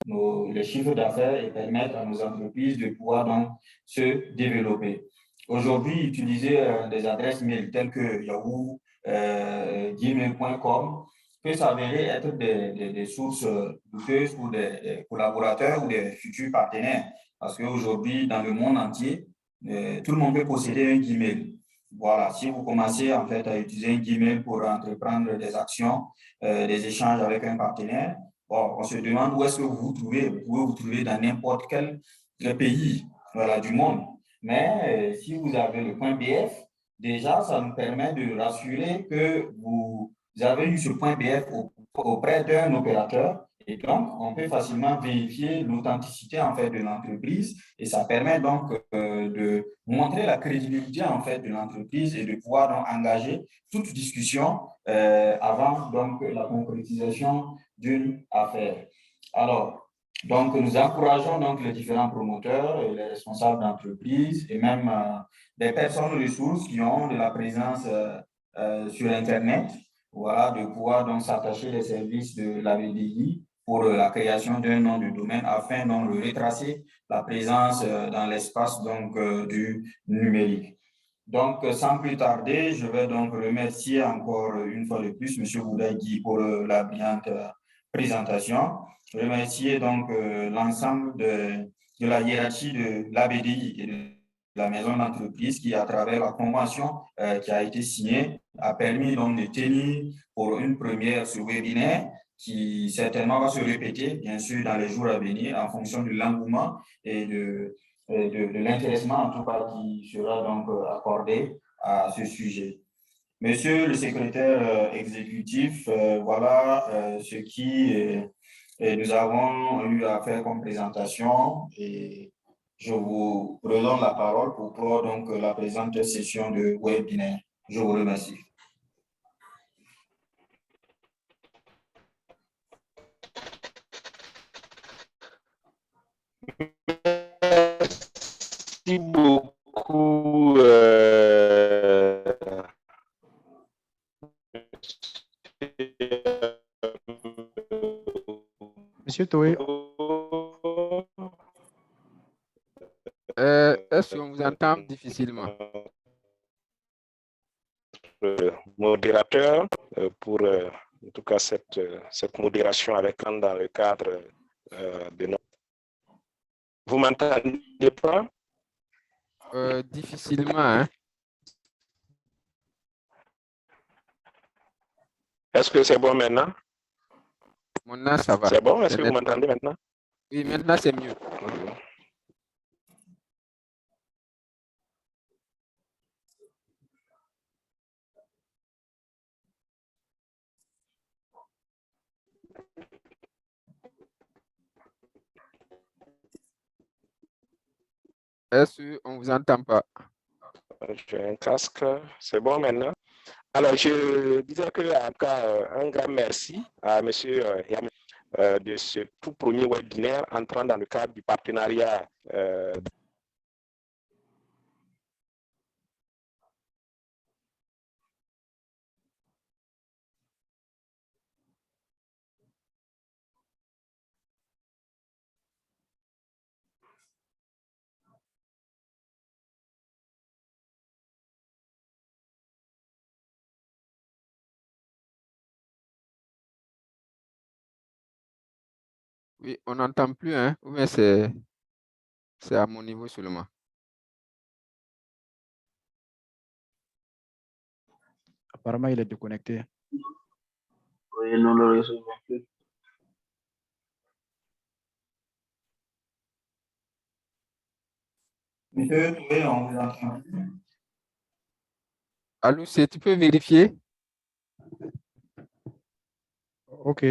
les chiffres d'affaires et permettre à nos entreprises de pouvoir donc se développer. Aujourd'hui, utiliser des adresses mail telles que Yahoo, gmail.com peut s'avérer être des sources douteuses pour des collaborateurs ou des futurs partenaires. Parce qu'aujourd'hui, dans le monde entier, tout le monde peut posséder un Gmail. Voilà, si vous commencez en fait à utiliser un Gmail pour entreprendre des actions, des échanges avec un partenaire, bon, on se demande où est-ce que vous vous trouvez. Vous pouvez vous trouver dans n'importe quel pays, voilà, du monde. Mais si vous avez le point BF, déjà, ça nous permet de rassurer que vous avez eu ce point BF auprès d'un opérateur. Et donc, on peut facilement vérifier l'authenticité en fait de l'entreprise et ça permet donc de montrer la crédibilité en fait de l'entreprise et de pouvoir donc engager toute discussion avant donc la concrétisation d'une affaire. Alors, donc, nous encourageons donc les différents promoteurs, et les responsables d'entreprise et même des personnes ressources qui ont de la présence sur Internet, voilà, de pouvoir donc s'attacher les services de la BDI pour la création d'un nom de domaine afin donc de retracer la présence dans l'espace donc du numérique. Donc, sans plus tarder, je vais donc remercier encore une fois de plus M. Boudagui pour la brillante présentation. Remercier donc l'ensemble de la hiérarchie de l'ABDI et de la maison d'entreprise qui, à travers la convention qui a été signée, a permis donc de tenir pour une première ce webinaire qui certainement va se répéter, bien sûr, dans les jours à venir en fonction de l'engouement et de l'intéressement, en tout cas, qui sera donc accordé à ce sujet. Monsieur le secrétaire exécutif, voilà ce qui nous avons eu à faire comme présentation et je vous redonne la parole pour clore donc la présente session de webinaire. Je vous remercie. Merci beaucoup. Monsieur Toé. Est-ce qu'on vous entend difficilement? Modérateur pour en tout cas cette modération avec Anne dans le cadre de notre... Vous m'entendez pas? Difficilement, hein? Est-ce que c'est bon maintenant? Maintenant, ça va. C'est bon? Est-ce que vous m'entendez maintenant? Oui, maintenant, c'est mieux. Est-ce qu'on ne vous entend pas? J'ai un casque. C'est bon maintenant? Alors, je disais que, en tout cas, un grand merci à M. Yamé de ce tout premier webinaire entrant dans le cadre du partenariat Oui, on n'entend plus, hein? Ou bien c'est à mon niveau seulement? Apparemment, il est déconnecté. Oui, nous le recevons plus. Monsieur Toé, on vous entend. Allô, tu peux vérifier? OK.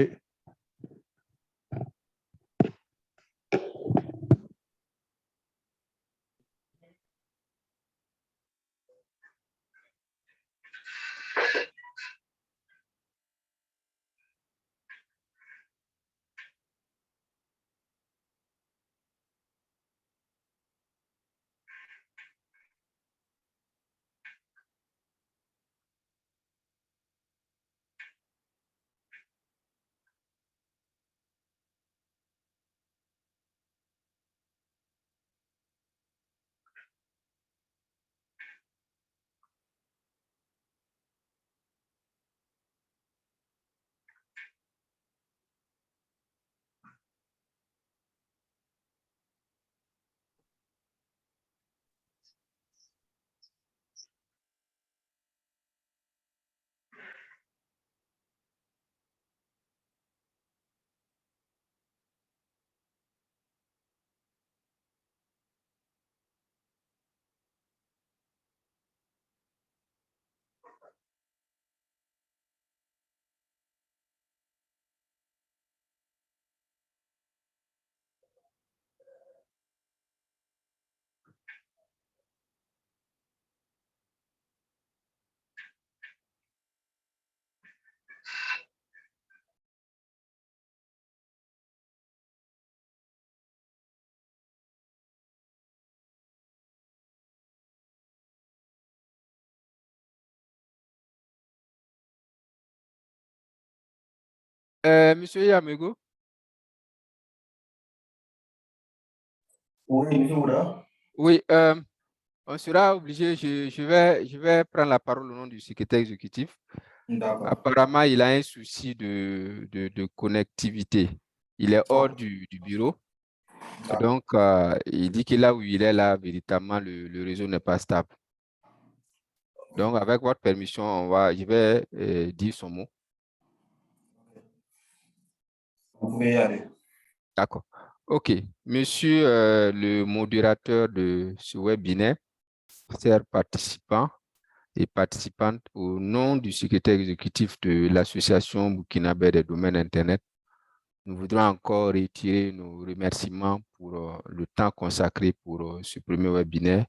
Monsieur Yamego? Oui, monsieur Ouda. Oui, on sera obligé, je vais prendre la parole au nom du secrétaire exécutif. Apparemment, il a un souci de connectivité. Il est hors du bureau. Donc, il dit que là où il est, là, véritablement, le réseau n'est pas stable. Donc, avec votre permission, je vais dire son mot. Vous pouvez y aller. D'accord. OK. Monsieur le modérateur de ce webinaire, chers participants et participantes, au nom du secrétaire exécutif de l'Association burkinabé des domaines Internet, nous voudrons encore retirer nos remerciements pour le temps consacré pour ce premier webinaire,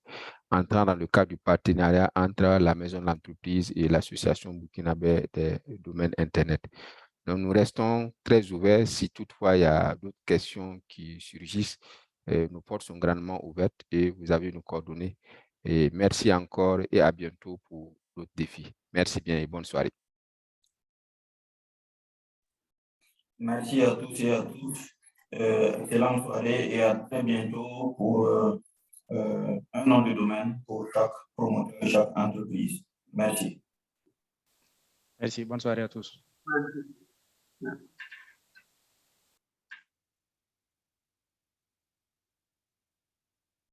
entrant dans le cadre du partenariat entre la Maison de l'entreprise et l'Association burkinabé des domaines Internet. Donc, nous restons très ouverts. Si toutefois il y a d'autres questions qui surgissent, nos portes sont grandement ouvertes et vous avez nos coordonnées. Et merci encore et à bientôt pour d'autres défis. Merci bien et bonne soirée. Merci à tous et à toutes. Excellente soirée et à très bientôt pour un nom de domaine pour chaque promoteur et chaque entreprise. Merci. Merci. Bonne soirée à tous. Merci.